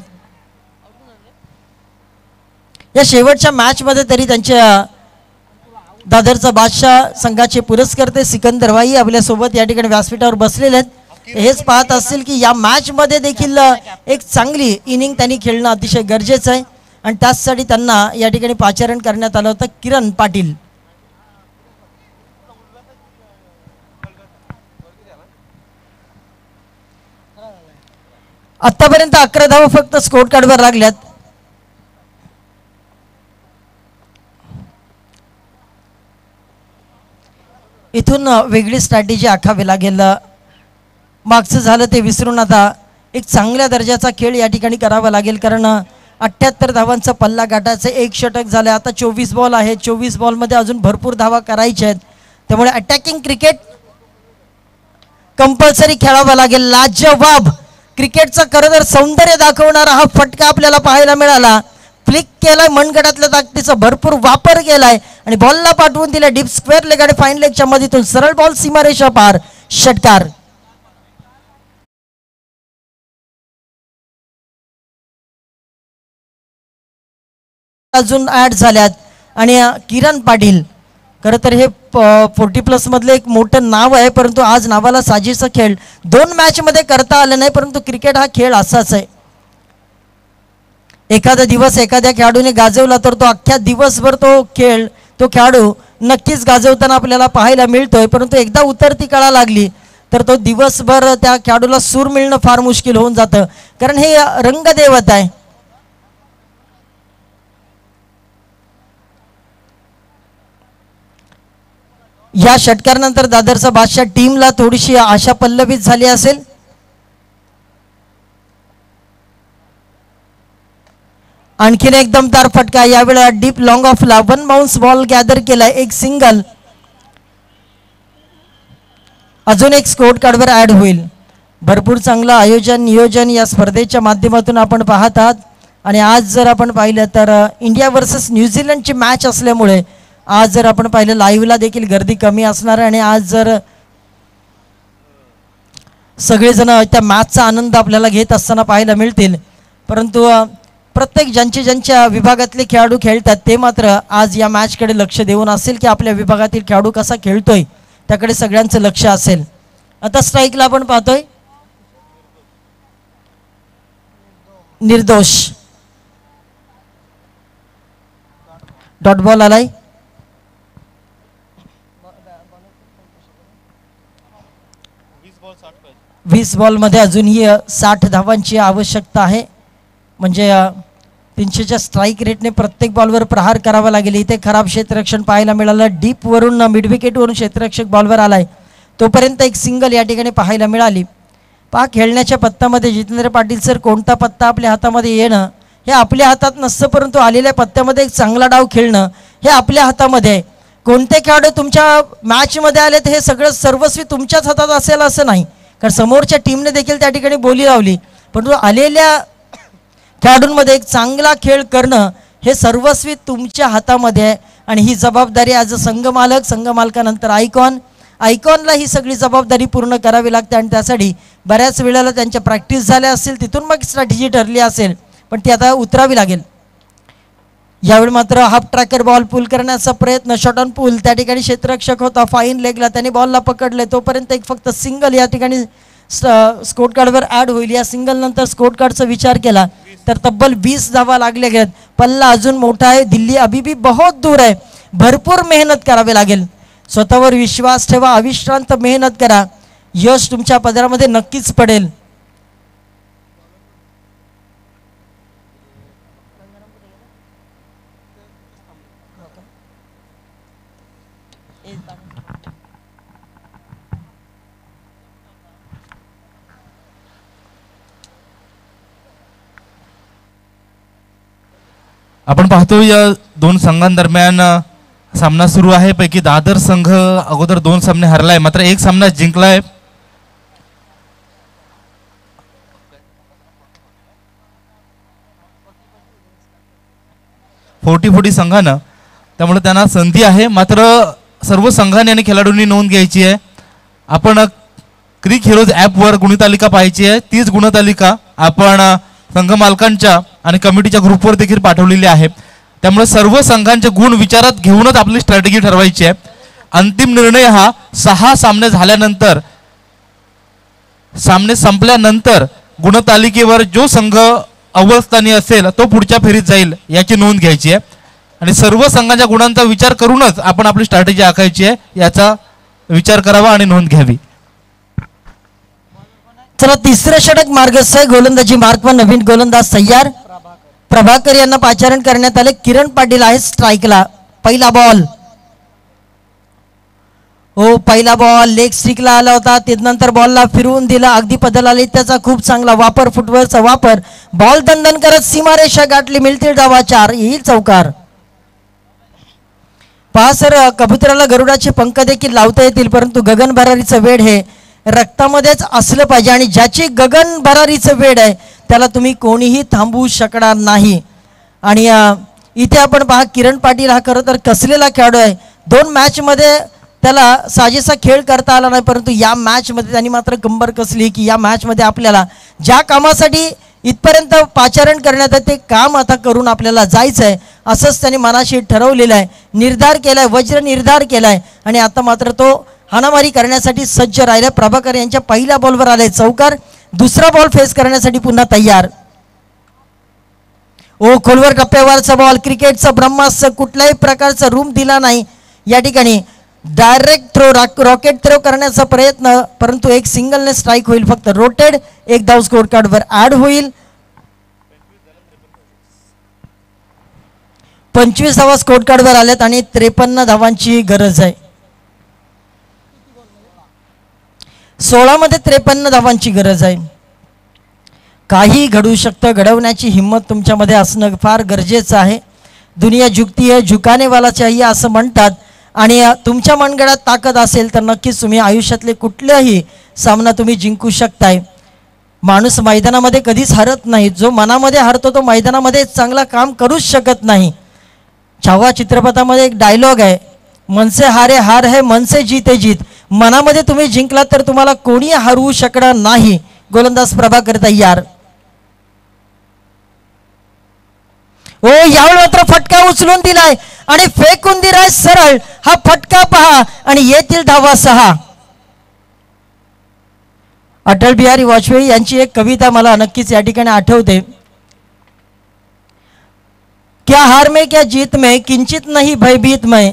या शेवटच्या मॅचमध्ये तरी त्यांच्या दादरचा बादशाह संघाचे पुरस्कर्ते सिकंदर भाई आपल्यासोबत या ठिकाणी व्यासपीठावर बसलेले आहेत. हेच पाहत असतील की या मॅचमध्ये देखील एक चांगली इनिंग त्यांनी खेळणं अतिशय गरजेचं आहे आणि त्याचसाठी त्यांना या ठिकाणी पाचारण करण्यात आलं होतं. किरण पाटील आतापर्यंत 11 धावा फक्त स्कोर कार्डवर लागल्यात. इथून वेगळी स्ट्रॅटेजी आखावी लागेल. मागचं झालं ते विसरून आता एक चांगल्या दर्जाचा खेळ या ठिकाणी करावा लागेल, कारण 78 धावांचा पल्ला गाठायचं. एक षटक झालं, आता 24 बॉल आहे. 24 बॉलमध्ये अजून भरपूर धावा करायच्या आहेत, त्यामुळे अटॅकिंग क्रिकेट कंपल्सरी खेळावा लागेल. लाजवाब क्रिकेटचं खरं तर सौंदर्य दाखवणारा हा फटका आपल्याला पाहायला मिळाला. फ्लिक केलाय, मनगटातल्या ताकदीचा भरपूर वापर केलाय आणि बॉलला पाठवून दिला डीप स्क्वेअर लेग आणि फाईन लेगच्या मधीतून सरळ बॉल सीमारेषा पार. षटकार. अजून ऍड झाल्यात आणि किरण पाटील खरं तर हे 40+ मधलं एक मोठं नाव आहे, परंतु आज नावाला साजेसा खेळ 2 मॅचमध्ये करता आलं नाही. परंतु क्रिकेट हा खेळ असाच आहे. एखादा दिवस एखाद्या खेळाडूने गाजवला तर तो अख्ख्या दिवसभर तो खेळाडू नक्कीच गाजवताना आपल्याला पाहायला मिळतोय, परंतु एकदा उतरती कळा लागली तर तो दिवसभर त्या खेळाडूला सूर मिळणं फार मुश्किल होऊन जातं, कारण हे रंगदेवत आहे. या षटकारानंतर दादरचा बादशाह टीमला थोडीशी आशा पल्लवित झाली असेल. आणखीन एक दमदार फटका, यावेळेला डीप लॉंग ऑफला 1 बाउन्स बॉल गॅदर केलाय. एक सिंगल, अजून एक स्कोर कार्डवर ऍड होईल. भरपूर चांगलं आयोजन नियोजन या स्पर्धेच्या माध्यमातून आपण पाहत आहात आणि आज जर आपण पाहिलं तर इंडिया वर्सेस न्यूझीलंडची मॅच असल्यामुळे आज जर आपण पाहिलं लाईव्हला देखील गर्दी कमी असणार आहे आणि आज जर सगळेजण त्या मॅचचा आनंद आपल्याला घेत असताना पाहायला मिळतील, परंतु प्रत्येक ज्यांच्या विभागातले खेळाडू खेळतात ते मात्र आज या मॅचकडे लक्ष देऊन असेल की आपल्या विभागातील खेळाडू कसा खेळतोय त्याकडे सगळ्यांचं लक्ष असेल. आता स्ट्राईकला आपण पाहतोय निर्दोष डॉट बॉल आलाय. 20 बॉलमध्ये अजूनही 60 धावांची आवश्यकता आहे, म्हणजे 300च्या स्ट्राईक रेटने प्रत्येक बॉलवर प्रहार करावा लागेल. इथे खराब क्षेत्ररक्षण पाहायला मिळालं. डीप वरून मिड विकेटवरून क्षेत्ररक्षक बॉलवर आलाय, तोपर्यंत एक सिंगल या ठिकाणी पाहायला मिळाली. पहा खेळण्याच्या पत्त्यामध्ये जितेंद्र पाटील सर कोणता पत्ता आपल्या हातामध्ये येणं हे आपल्या हातात नसतं, परंतु आलेल्या पत्त्यामध्ये एक चांगला डाव खेळणं हे आपल्या हातामध्ये आहे. कोणते खेळाडू तुमच्या मॅचमध्ये आले तर हे सगळं सर्वस्वी तुमच्याच हातात असेल असं नाही, कारण समोरच्या टीमने देखील त्या ठिकाणी बोली लावली, परंतु आलेल्या खेळाडूंमध्ये एक चांगला खेळ करणं हे सर्वस्वी तुमच्या हातामध्ये आहे आणि ही जबाबदारी ॲज अ संघमालक, संघमालकानंतर आयकॉनला ही सगळी जबाबदारी पूर्ण करावी लागते आणि त्यासाठी बऱ्याच वेळेला त्यांच्या प्रॅक्टिस झाल्या असतील, तिथून मग स्ट्रॅटेजी ठरली असेल, पण ती आता उतरावी लागेल. यावेळी मात्र हाफ ट्रॅकर बॉल पुल करण्याचा प्रयत्न, शॉट ऑन पुल, त्या ठिकाणी क्षेत्ररक्षक होता फाईन लेगला, त्याने बॉलला पकडले, तोपर्यंत एक फक्त सिंगल या ठिकाणी स्कोर कार्डवर ॲड होईल. या सिंगल नंतर स्कोर कार्डचा विचार केला तर तब्बल 20 धावा लागल्या गेल्यात. पल्ला अजून मोठा आहे, दिल्ली अभी भी बहुत दूर आहे, भरपूर मेहनत करावी लागेल. स्वतःवर विश्वास ठेवा, अविश्रांत मेहनत करा, यश तुमच्या पदरामध्ये नक्कीच पडेल. आपण पाहतो या दोन संघांदरम्यान सामना सुरू आहे. पैकी दादर संघ अगोदर 2 सामने हरलाय, मात्र एक सामना जिंकलाय. फोर्टी संघानं, त्यामुळे त्यांना संधी आहे. मात्र सर्व संघांनी आणि खेळाडूंनी नोंद घ्यायची आहे. आपण क्रिक हिरोज ॲपवर गुणतालिका पाहायची आहे. तीच गुणतालिका आपण संघ मालकांच्या आणि कमिटीच्या ग्रुपवर देखील पाठवलेली आहे. त्यामुळे सर्व संघांचे गुण विचारात घेऊनच आपली स्ट्रॅटेजी ठरवायची आहे. अंतिम निर्णय हा 6 सामने झाल्यानंतर, सामने संपल्यानंतर गुणतालिकेवर जो संघ अव्वल स्थानी असेल तो पुढच्या फेरीत जाईल याची नोंद घ्यायची आहे. आणि सर्व संघांच्या गुणांचा विचार करूनच आपण आपली स्ट्रॅटेजी आखायची आहे, याचा विचार करावा आणि नोंद घ्यावी. चला, तिसरं षटक मार्गस्थ आहे. गोलंदाजी मार्क व नवीन गोलंदाज तयार. प्रभाकर यांना पाचारण करण्यात आले. किरण पाटील आहे स्ट्राईकला. पहिला बॉल, हो पहिला बॉल लेग स्ट्रिकला आला होता, त्यानंतर बॉलला फिरवून दिला, अगदी पदला आली, त्याचा खूप चांगला वापर, फुटवर्कचा वापर, बॉल दंडन करत सीमारेषा गाठली, मिळतील धावा 4, येईल चौकार. पहा सर, कबुतराला गरुडाचे पंख देखील लावता येतील, परंतु गगन भरारीचं वेड हे रक्तामध्येच असलं पाहिजे, आणि ज्याची गगन भरारीचं वेड आहे त्याला तुम्ही कोणीही थांबवू शकणार नाही. आणि इथे आपण पहा, किरण पाटील हा खरं तर कसलेला खेळाडू आहे. 2 मॅचमध्ये त्याला साजेसा खेळ करता आला नाही, परंतु या मॅचमध्ये त्यांनी मात्र कंबर कसली की या मॅचमध्ये आपल्याला ज्या कामासाठी इथपर्यंत पाचारण करण्यात आहे ते काम आता करून आपल्याला जायचं आहे, असंच त्यांनी मनाशी ठरवलेलं आहे, निर्धार केला आहे, वज्र निर्धार केला आहे. आणि आता मात्र तो हाणामारी करण्यासाठी सज्ज राहिला. प्रभाकर यांच्या पहिल्या बॉलवर आले चौकार. दुसरा बॉल फेस करण्यासाठी पुन्हा तयार. ओ खोलवर टप्प्यावरचा बॉल, क्रिकेटचा ब्रह्मास्त्र, कुठल्याही प्रकारचा रूम दिला नाही या ठिकाणी. डायरेक्ट थ्रो, रॉकेट थ्रो करण्याचा प्रयत्न, परंतु एक सिंगलने स्ट्राईक होईल. फक्त रोटेड, एक धाव स्कोर कार्डवर ॲड होईल. 25 धावा स्कोर कार्डवर आल्यात आणि 53 धावांची गरज आहे. 16 मध्ये 53 धावांची गरज आहे. काही घडू शकतं, घडवण्याची हिंमत तुमच्यामध्ये असणं फार गरजेचं आहे. दुनिया झुकती है, झुकाने वाला चाहिए असं म्हणतात. आणि तुमच्या मनगडात ताकद असेल तर नक्कीच तुम्ही आयुष्यातले कुठलाही सामना तुम्ही जिंकू शकताय. माणूस मैदानामध्ये कधीच हरत नाही, जो मनामध्ये हरतो तो मैदानामध्ये चांगला काम करूच शकत नाही. छावा चित्रपटामध्ये एक डायलॉग आहे, मन से हारे हार है, मन से जीते जीत. मनामध्ये तुम्ही जिंकलात तर तुम्हाला कोणी हरवू शकणार नाही. गोलंदाज प्रभाकर तयार. ओ यावेळी मात्र फटका उचलून दिलाय आणि फेकून दिलाय सरळ. हा फटका पहा आणि येथील धावा 6. अटल बिहारी वाजपेयी यांची एक कविता मला नक्कीच या ठिकाणी आठवते. क्या हार में क्या जीत में किंचित नहीं भयभीत मैं,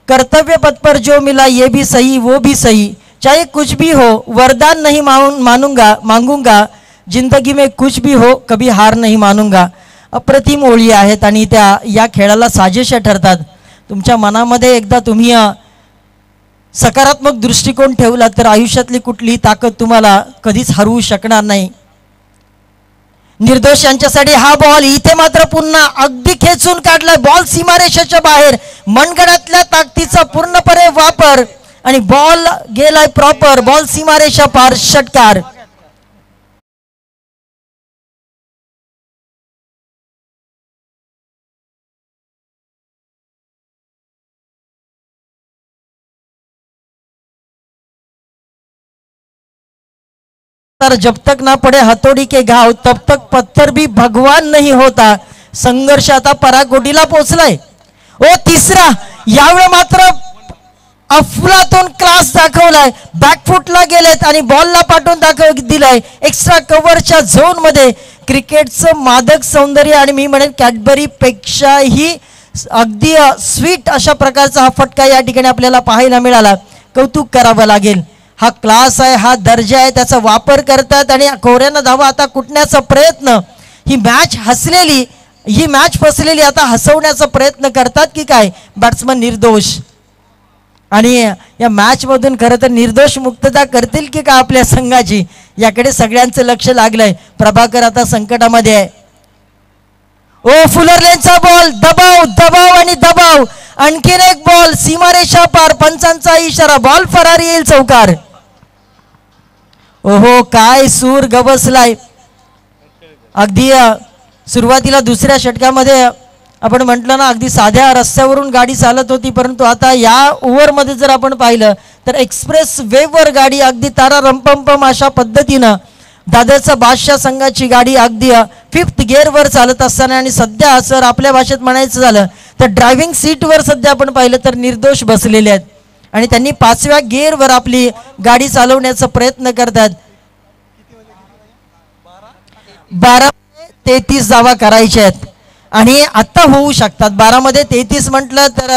कर्तव्य पथ पर जो मिला ये भी सही वो भी सही, चाहे कुछ भी हो वरदान नहीं मांगूंगा, जिंदगी में कुछ भी हो कभी हार नहीं मानूंगा. अप्रतिम ओळी आहेत आणि त्या या खेळाला साजेशा ठरतात. तुमच्या मनामध्ये एकदा तुम्ही सकारात्मक दृष्टिकोन ठेवला तर आयुष्यातली कुठलीही ताकद तुम्हाला कधीच हरवू शकणार नाही. निर्दोष यांच्यासाठी हा बॉल, इथे मात्र पुन्हा अगदी खेचून काढलाय बॉल सीमारेषेच्या बाहेर. मनगडातल्या ताकदीचा पूर्णपणे वापर आणि बॉल गेलाय प्रॉपर, बॉल सीमारेषा पार, षटकार. तर जब तक ना पडे हथोड़ी के घाव तब तक पत्थर भी भगवान नहीं होता. संघर्ष आता पराकोटीला पोहोचलाय. ओ तिसरा, यावेळी मात्र अफलातून क्लास दाखवलाय. बॅकफुटला गेलेत आणि बॉलला पाठवून दिलाय एक्स्ट्रा कव्हरच्या झोन मध्ये. क्रिकेटचं मादक सौंदर्य आणि मी म्हणेन कॅडबरी पेक्षाही अगदी स्वीट अशा प्रकारचा हा फटका या ठिकाणी आपल्याला पाहायला मिळाला. कौतुक करावं लागेल. हा क्लास आहे, हा दर्जा आहे, त्याचा वापर करतात आणि कोऱ्यानं धावा आता कुटण्याचा प्रयत्न. ही मॅच फसलेली आता हसवण्याचा प्रयत्न करतात की काय बॅट्समन निर्दोष. आणि या मॅच मधून खरं तर निर्दोष मुक्तता करतील की का आपल्या संघाची, याकडे सगळ्यांचं लक्ष लागलंय. प्रभाकर आता संकटामध्ये आहे. ओ फुलरलेनचा बॉल, दबाव दबाव आणि दबाव. आणखीन एक बॉल सीमारेषा पार. पंचांचा इशारा, बॉल फरारी येईल चौकार. ओहो काय सूर गवसलाय. अगदी सुरुवातीला दुसऱ्या षटकामध्ये आपण म्हटलं ना अगदी साध्या रस्त्यावरून गाडी चालत होती, परंतु आता या ओव्हरमध्ये जर आपण पाहिलं तर एक्सप्रेस वेवर गाडी अगदी तारा रंपंपम अशा पद्धतीनं दादरचा बादशाह संघाची गाडी अगदी 5th गिअरवर चालत असताना आणि सध्या सर आपल्या भाषेत म्हणायचं झालं तर ड्रायव्हिंग सीटवर सध्या आपण पाहिलं तर निर्दोष बसलेले आहेत आणि त्यांनी 5व्या गिअरवर आपली गाडी चालवण्याचा प्रयत्न करतात. 12-33 धावा करायच्या आहेत आणि आता होऊ शकतात. 12 मध्ये 33 म्हटलं तर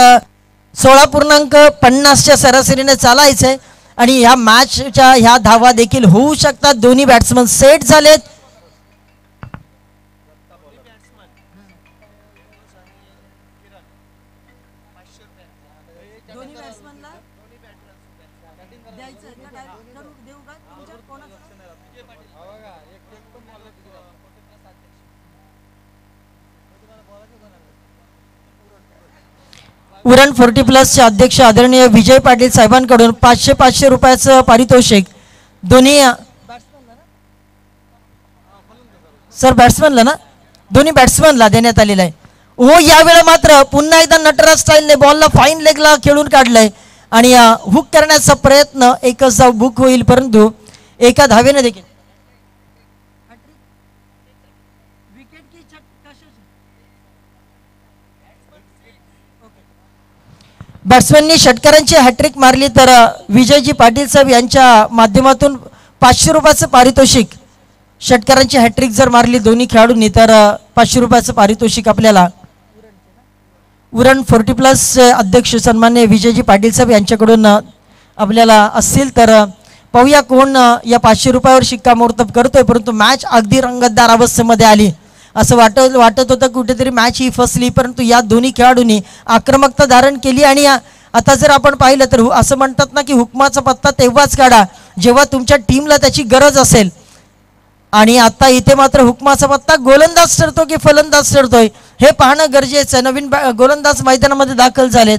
16.50च्या सरासरीने चालायचंय आणि या मॅचच्या ह्या धावा देखील होऊ शकतात. दोन्ही बॅट्समन सेट झालेत. उरण 40+ अध्यक्ष आदरणीय विजय पाटील साहेबांकडून 500 रुपयाचं पारितोषिक दोन्ही सर बॅट्समनला ना दोन्ही बॅट्समनला देण्यात आलेलं आहे. ओ यावेळी मात्र पुन्हा एकदा नटराज स्टाईलने बॉलला फाईन लेगला खेळून काढलंय आणि हुक करण्याचा प्रयत्न एकच धाव बुक होईल, परंतु एका धावेने देखील बॅट्समॅननी षटकारांची हॅट्रिक मारली तर विजयजी पाटील साहेब यांच्या माध्यमातून 500 रुपयाचं पारितोषिक. षटकारांची हॅट्रिक जर मारली दोन्ही खेळाडूंनी तर 500 रुपयाचं पारितोषिक आपल्याला उरण 40+ अध्यक्ष सन्मान्य विजयजी पाटील साहेब यांच्याकडून आपल्याला असतील. तर पाहूया कोण या 500 रुपयावर शिक्कामोर्तब करतोय. परंतु मॅच अगदी रंगतदार अवस्थेमध्ये आली. असं वाटत होतं कुठेतरी मॅच ही फसली, परंतु या दोन्ही खेळाडूंनी आक्रमकता धारण केली आणि आता जर आपण पाहिलं तर असं म्हणतात ना की हुकमाचा पत्ता तेव्हाच काढा जेव्हा तुमच्या टीमला त्याची गरज असेल. आणि आता इथे मात्र हुकमाचा पत्ता गोलंदाज ठरतो की फलंदाज ठरतोय हे पाहणं गरजेचं आहे. नवीन गोलंदाज मैदानामध्ये दाखल झालेत.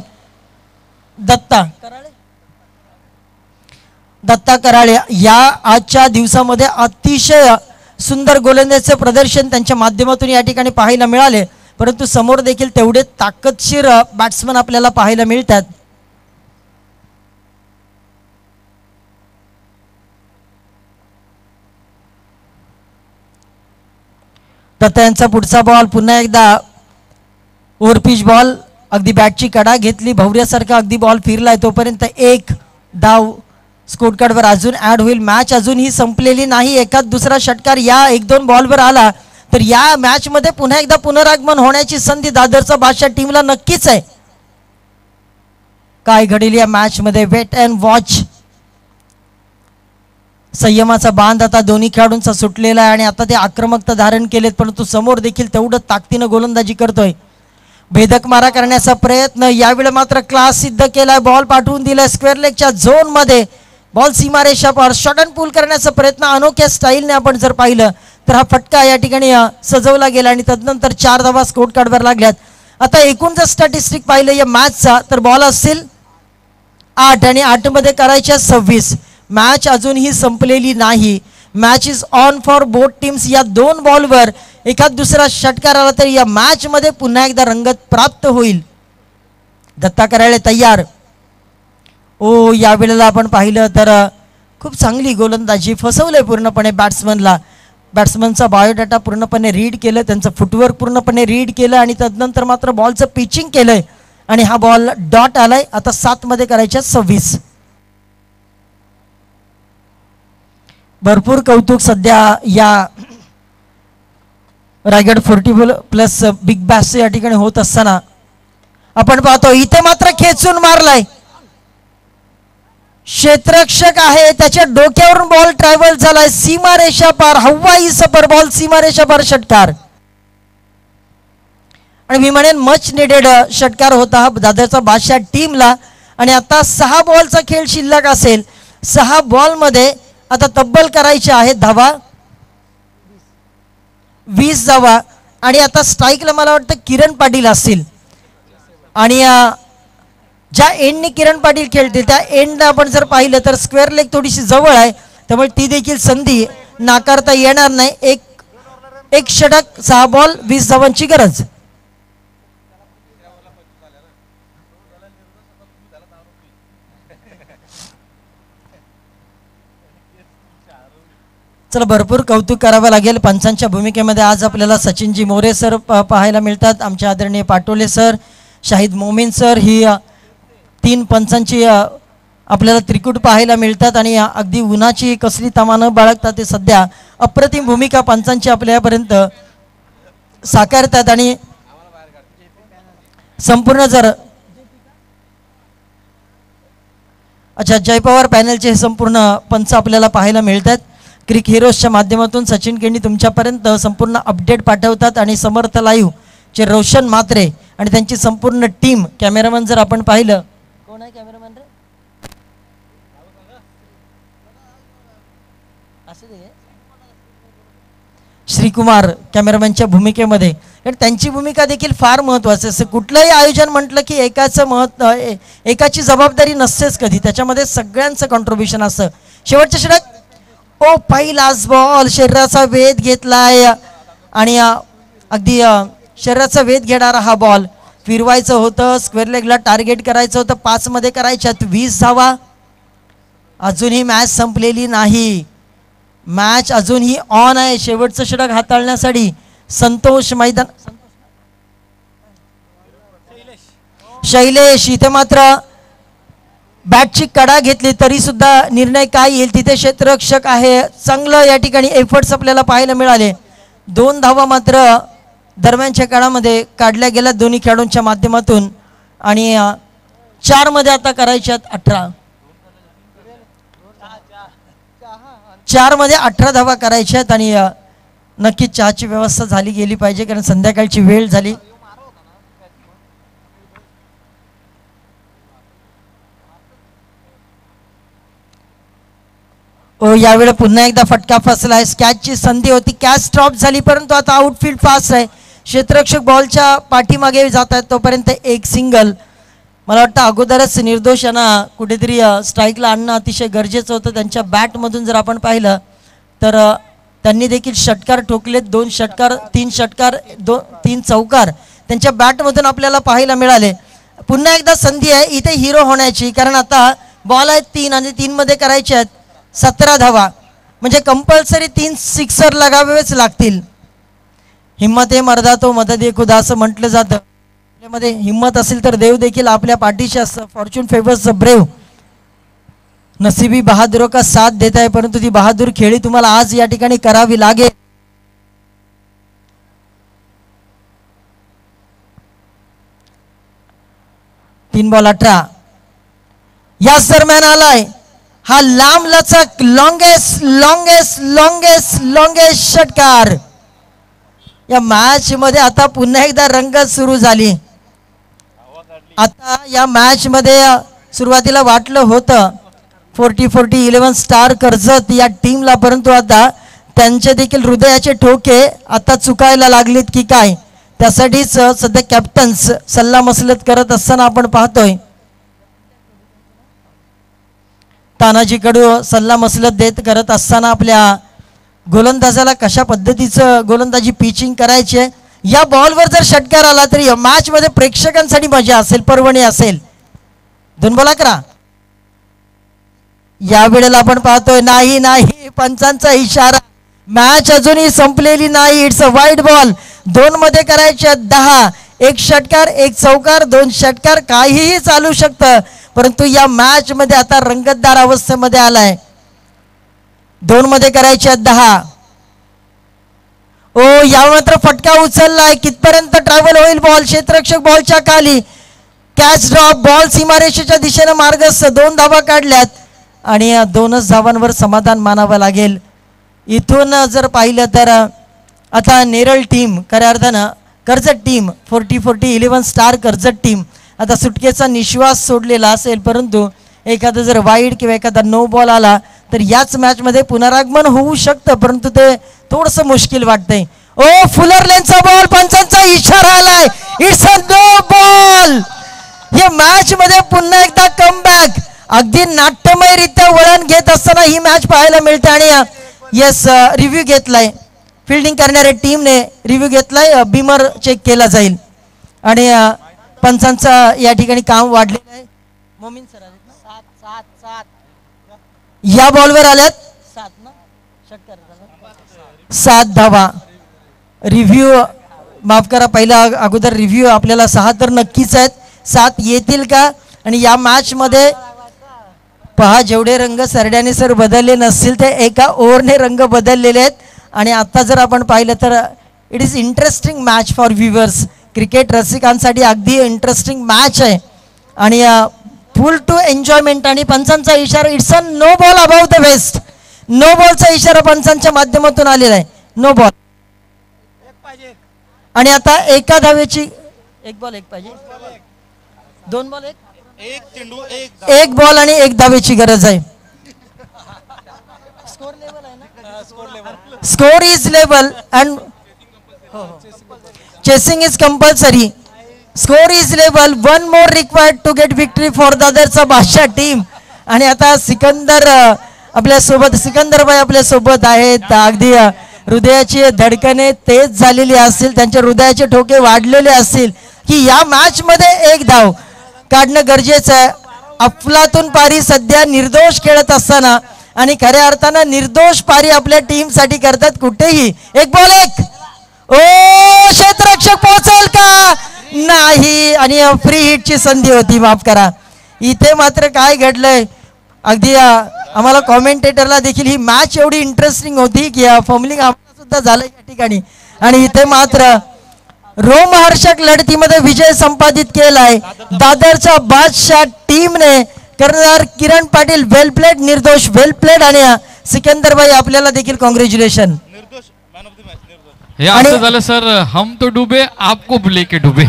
दत्ता कराळे या आजच्या दिवसामध्ये अतिशय सुंदर गोलंदाजीचे प्रदर्शन त्यांच्या माध्यमातून या ठिकाणी पाहायला मिळाले, परंतु समोर देखील तेवढे ताकदशीर बॅट्समन आपल्याला पाहायला मिळतात. दत्ता यांचा पुढचा बॉल पुन्हा एकदा ओव्हरपिच बॉल. अगदी बॅटची कडा घेतली भवऱ्यासारखा अगदी बॉल फिरलाय. तोपर्यंत एक धाव स्कोर कार्डवर अजून ऍड होईल. मॅच अजूनही संपलेली नाही. एकाच दुसरा षटकार या 1-2 बॉलवर आला तर या मॅच मध्ये पुन्हा एकदा पुनरागमन होण्याची संधी दादरचा बादशाह टीमला नक्कीच आहे. काय घडेल या मॅच मध्ये वेट अँड वॉच. संयमाचा बांध आता दोन्ही खेळाडूंचा सुटलेला आहे आणि आता ते आक्रमकता धारण केलेत, परंतु समोर देखील तेवढं ताकदीनं गोलंदाजी करतोय. भेदक मारा करण्याचा प्रयत्न. यावेळी मात्र क्लास सिद्ध केलाय. बॉल पाठवून दिलाय स्क्वेअर लेगच्या झोन मध्ये. बॉल सीमारेषा पार. शॉट अँड पूल करण्याचा प्रयत्न अनोख्या स्टाईलने आपण जर पाहिलं तर हा फटका या ठिकाणी सजवला गेला आणि तदनंतर 4 धावा स्कोर कार्डवर लागल्यात. आता एकूण जर स्टॅटिस्टिक पाहिलं या मॅचचा तर बॉल असतील 8 आणि 8 मध्ये करायच्या 26. मॅच अजूनही संपलेली नाही. Match is on for both teams. या 2 बॉलवर एखाद दुसरा षटकार आला तर या मॅच मध्ये पुन्हा एकदा रंगत प्राप्त होईल. दत्ता कराळे तयार. ओ या वेळेला आपण पाहिलं तर खूप चांगली गोलंदाजी, फसवलंय पूर्णपणे बॅट्समनला. बॅट्समनचा बायोडाटा पूर्णपणे रीड केलं, त्यांचं फुटवर्क पूर्णपणे रीड केलं आणि तदनंतर मात्र बॉलचं पिचिंग केलंय आणि हा बॉल डॉट आलाय. आता 7 मध्ये करायच्या 26. भरपूर कौतुक सध्या या रायगड 40+ बिग बॅश या ठिकाणी होत असताना आपण पाहतो इथे मात्र खेचून मारलाय. क्षेत्ररक्षक आहे, त्याच्या डोक्यावरून बॉल ट्रॅव्हल झालाय सीमारेषा पार. हवाई सफर बॉल सीमारेषा पार षटकार. आणि मी म्हणेन मच निडेड षटकार होता हा दादरचा बादशाह टीमला. आणि आता 6 बॉलचा खेळ शिल्लक असेल. 6 बॉलमध्ये आता तब्बल करायचे आहेत धावा 20 धावा. आणि आता स्ट्राईकला मला वाटतं किरण पाटील असतील आणि ज्या एंडने किरण पाटील खेळतील त्या एंडला आपण जर पाहिलं तर स्क्वेअर लेग थोडीशी जवळ आहे, त्यामुळे ती देखील संधी नाकारता येणार नाही. एक षटक 6 बॉल 20 धावांची गरज. चला भरपूर कौतुक करावं लागेल पंचांच्या भूमिकेमध्ये. आज आपल्याला सचिनजी मोरे सर पाहायला मिळतात, आमचे आदरणीय पाटोले सर, शाहिद मोमीन सर. ही 3 पंचांची आपल्याला त्रिकूट पाहायला मिळतात आणि अगदी उन्हाची कसली तमा न बाळगतात ते सध्या अप्रतिम भूमिका पंचांची आपल्यापर्यंत साकारतात. आणि संपूर्ण जर जय पवार पॅनलचे संपूर्ण पंच आपल्याला पाहायला मिळतात. क्रिक हिरोजच्या माध्यमातून सचिन केंडी तुमच्यापर्यंत संपूर्ण अपडेट पाठवतात आणि समर्थ लाईव्ह चे रोशन म्हात्रे आणि त्यांची संपूर्ण टीम. कॅमेरामन जर आपण पाहिलं, कोण आहे कॅमेरामन रे? श्रीकुमार कॅमेरामॅनच्या भूमिकेमध्ये. कारण त्यांची भूमिका देखील फार महत्त्वाची असते. कुठलंही आयोजन म्हटलं की एकाची जबाबदारी नसतेच कधी, त्याच्यामध्ये सगळ्यांचं कॉन्ट्रीब्युशन असतं. शेवटचं षटक पहिलाच बॉल शरीराचा वेध घेतलाय आणि अगदी शरीराचा वेध घेणारा हा बॉल फिरवायचं होतं, स्क्वेअर लेगला टार्गेट करायचं होतं. 5 मध्ये करायच्यात 20 धावा. अजूनही मॅच संपलेली नाही, मॅच अजूनही ऑन आहे. शेवटचं षटक हाताळण्यासाठी संतोष मैदान शैलेश इथे मात्र बॅटची कडा घेतली तरी सुद्धा निर्णय काय येईल तिथे क्षेत्ररक्षक आहे. चांगलं या ठिकाणी एफर्ट्स आपल्याला पाहायला मिळाले. 2 धावा मात्र दरम्यानच्या काळामध्ये काढल्या गेल्या दोन्ही खेळाडूंच्या माध्यमातून आणि 4 मध्ये आता करायच्यात 18. 4 मध्ये 18 धावा करायच्यात आणि नक्कीच चहाची व्यवस्था झाली गेली पाहिजे कारण संध्याकाळची वेळ झाली. यावेळी पुन्हा एकदा फटका फसला आहे. कॅचची संधी होती, कॅच ड्रॉप झाली परंतु आता आउटफील्ड फास्ट आहे. क्षेत्ररक्षक बॉलच्या पाठीमागे जात आहेत तोपर्यंत एक सिंगल. मला वाटतं अगोदरच निर्दोष यांना कुठेतरी स्ट्राईकला आणणं अतिशय गरजेचं होतं. त्यांच्या बॅटमधून जर आपण पाहिलं तर त्यांनी देखील षटकार ठोकलेत. 2 षटकार 3 षटकार 3 चौकार त्यांच्या बॅटमधून आपल्याला पाहायला मिळाले. पुन्हा एकदा संधी आहे इथे हिरो होण्याची कारण आता बॉल आहेत 3 आणि 3 मध्ये करायचे आहेत 17 धावा. म्हणजे कंपल्सरी 3 सिक्सर लगावेच लागतील. हिम्मत आहे मर्दा तो मदद आहे खुदा असं म्हटलं जातं. आपल्यामध्ये हिम्मत असेल तर देव देखील आपल्या पाठीशी असतं. Fortune favours the brave. नसीबी बहादुरों का साथ देता है परंतु ती बहादूर खेळी तुम्हाला आज या ठिकाणी करावी लागेल. तीन बॉल 18 याच दरम्यान आलाय हा लांब लचक लॉंगेस्ट षटकार. या मॅच मध्ये आता पुन्हा एकदा रंगत सुरू झाली. आता या मॅच मध्ये सुरुवातीला वाटलं होतं 40-11 स्टार कर्जत या टीमला परंतु आता त्यांचे देखील हृदयाचे ठोके आता चुकायला लागलेत की काय त्यासाठीच सध्या कॅप्टन्स सल्ला मसलत करत असताना आपण पाहतोय. तानाजी कडू सल्ला मसलत देत करत असताना आपल्या गोलंदाजाला कशा पद्धतीचं गोलंदाजी पिचिंग करायची आहे. या बॉलवर जर षटकार आला तरी या मॅच मध्ये प्रेक्षकांसाठी मजा असेल, पर्वणी असेल. 2 बॉल 11 या वेळेला आपण पाहतोय नाही नाही पंचांचा इशारा, मॅच अजूनही संपलेली नाही. इट्स अ वाईट बॉल. 2 मध्ये करायचे 10, 1 षटकार 1 चौकार 2 षटकार काहीही चालू शकतं, परंतु या मॅच मध्ये आता रंगतदार अवस्थेमध्ये आलाय. 2 मध्ये करायचे 10. ओ या मात्र फटका उचललाय, कितपर्यंत ट्रॅव्हल होईल बॉल, क्षेत्ररक्षक बॉलच्या खाली, कॅच ड्रॉप, बॉल सीमारेषेच्या दिशेने मार्गस्थ. 2 धावा काढल्यात आणि या 2च धावांवर समाधान मानावं लागेल. इथून जर पाहिलं तर आता नेरळ टीम खऱ्या अर्थानं Karjat team 40-40-11 star Karjat team आता सुटकेचा निश्वास सोडलेला असेल, परंतु एखादा जर वाईड किंवा एखादा नो बॉल आला तर याच मॅचमध्ये पुनरागमन होऊ शकतं, परंतु ते थोडंसं मुश्किल वाटतंय. ओ फुलर लेनचा बॉल, पंचांचा इशारा आलाय. It's a no ball. या मॅच मध्ये पुन्हा एकदा कमबॅक, अगदी नाट्यमयरित्या वळण घेत असताना ही मॅच पाहायला मिळते. आणि येस रिव्ह्यू घेतलाय, फिल्डिंग करणाऱ्या टीमने रिव्ह्यू घेतलाय, बीमर चेक केला जाईल आणि पंचांचं या ठिकाणी काम वाढलेलं आहे. मोमीन सर 7 या बॉलवर आल्यात 7 धावा. रिव्ह्यू माफ करा, पहिला अगोदर रिव्ह्यू आपल्याला 6 तर नक्कीच आहेत, 7 येतील का. आणि या मॅच मध्ये पहा जेवढे रंग सरड्याने सर बदलले नसतील ते एका ओव्हरने रंग बदललेले आहेत. आणि आता जर आपण पाहिलं तर it is interesting match for viewers. Cricket रसिकांसाठी अगदी इंटरेस्टिंग मॅच आहे आणि फुल टू एन्जॉयमेंट. आणि पंचांचा इशारा, it's a no ball about the waist. No बॉलचा इशारा पंचांच्या माध्यमातून आलेला आहे, नो बॉल. आणि आता एका धावेची 1 बॉल 1 पाहिजे, 2 बॉल 1 बॉल आणि 1 धावेची गरज आहे. Score is level and chasing is compulsory. Score is level, 1 more required to get victory for दादरचा बादशाह टीम. आणि आता सिकंदर आपल्यासोबत, सिकंदरबाई आपल्यासोबत आहेत. अगदी हृदयाची धडकने तेज झालेली असतील, त्यांच्या हृदयाचे ठोके वाढलेले असतील की या मॅच मध्ये 1 धाव काढणं गरजेचं आहे. अफलातून पारी सध्या निर्दोष खेळत असताना आणि खऱ्या अर्थानं निर्दोष पारी आपल्या टीम साठी करतात. कुठेही 1 बॉल 1. ओ क्षेत्ररक्षक पोहोचेल का, नाही. आणि फ्री हिटची संधी होती, माफ करा. इथे मात्र काय घडलंय, अगदी आम्हाला कॉमेंटेटरला देखील ही मॅच एवढी इंटरेस्टिंग होती की फॉर्मलिंग आम्हाला सुद्धा झालं या ठिकाणी. आणि इथे मात्र रोमहर्षक लढतीमध्ये विजय संपादित केलाय दादरच्या बादशाह टीमने. कर्णधार किरण पाटील वेल प्लेड, निर्दोष वेल प्लेड. आणि सिकंदरबाई आपल्याला देखील कॉंग्रॅच्युलेशन. हे असं झालं सर, हम तो डुबे आपको लेके डुबे.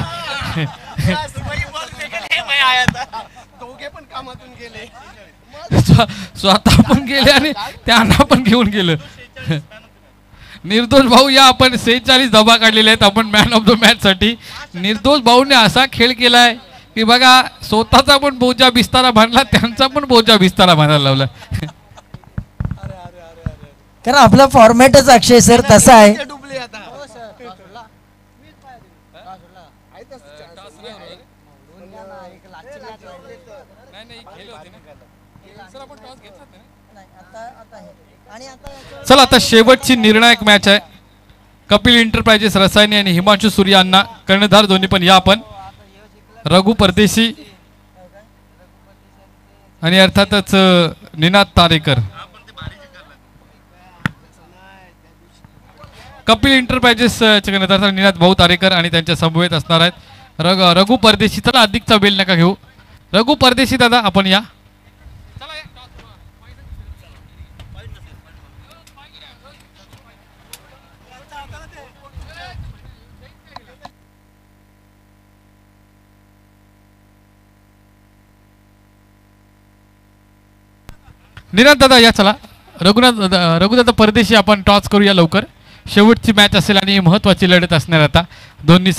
स्वतः पण गेले आणि त्यांना पण घेऊन गेलं. निर्दोष भाऊ या आपण 46 धावा काढलेल्या आहेत आपण मॅन ऑफ द मॅच साठी. निर्दोष भाऊने असा खेळ केलाय की बघा, स्वतःचा पण बोजा बिस्तारा बांधला, त्यांचा पण बोजा बिस्तारा बांधायला लावला. कारण आपला फॉर्मॅटच अक्षय सर तसा आहे. चला आता शेवटची निर्णायक मॅच आहे. कपिल एंटरप्राइजेस रसायने आणि हिमांशु सूर्यांना कर्णधार दोन्ही पण या आपण. रघु परदेशी आणि अर्थातच निनाद तारेकर. कपिल एंटरप्राइजेस चे कर्णधार निनाद भाऊ तारेकर आणि त्यांच्या समवेत असणार आहेत रघु परदेशी. चला अधिकचा वेळ नका घेऊ, रघु परदेशी दादा आपण या. निनाद दादा या. चला रघुदादा परदेशी आपण टॉस करूया लवकर. शेवटची मॅच असेल आणि महत्वाची लढत असणार आता दोन्ही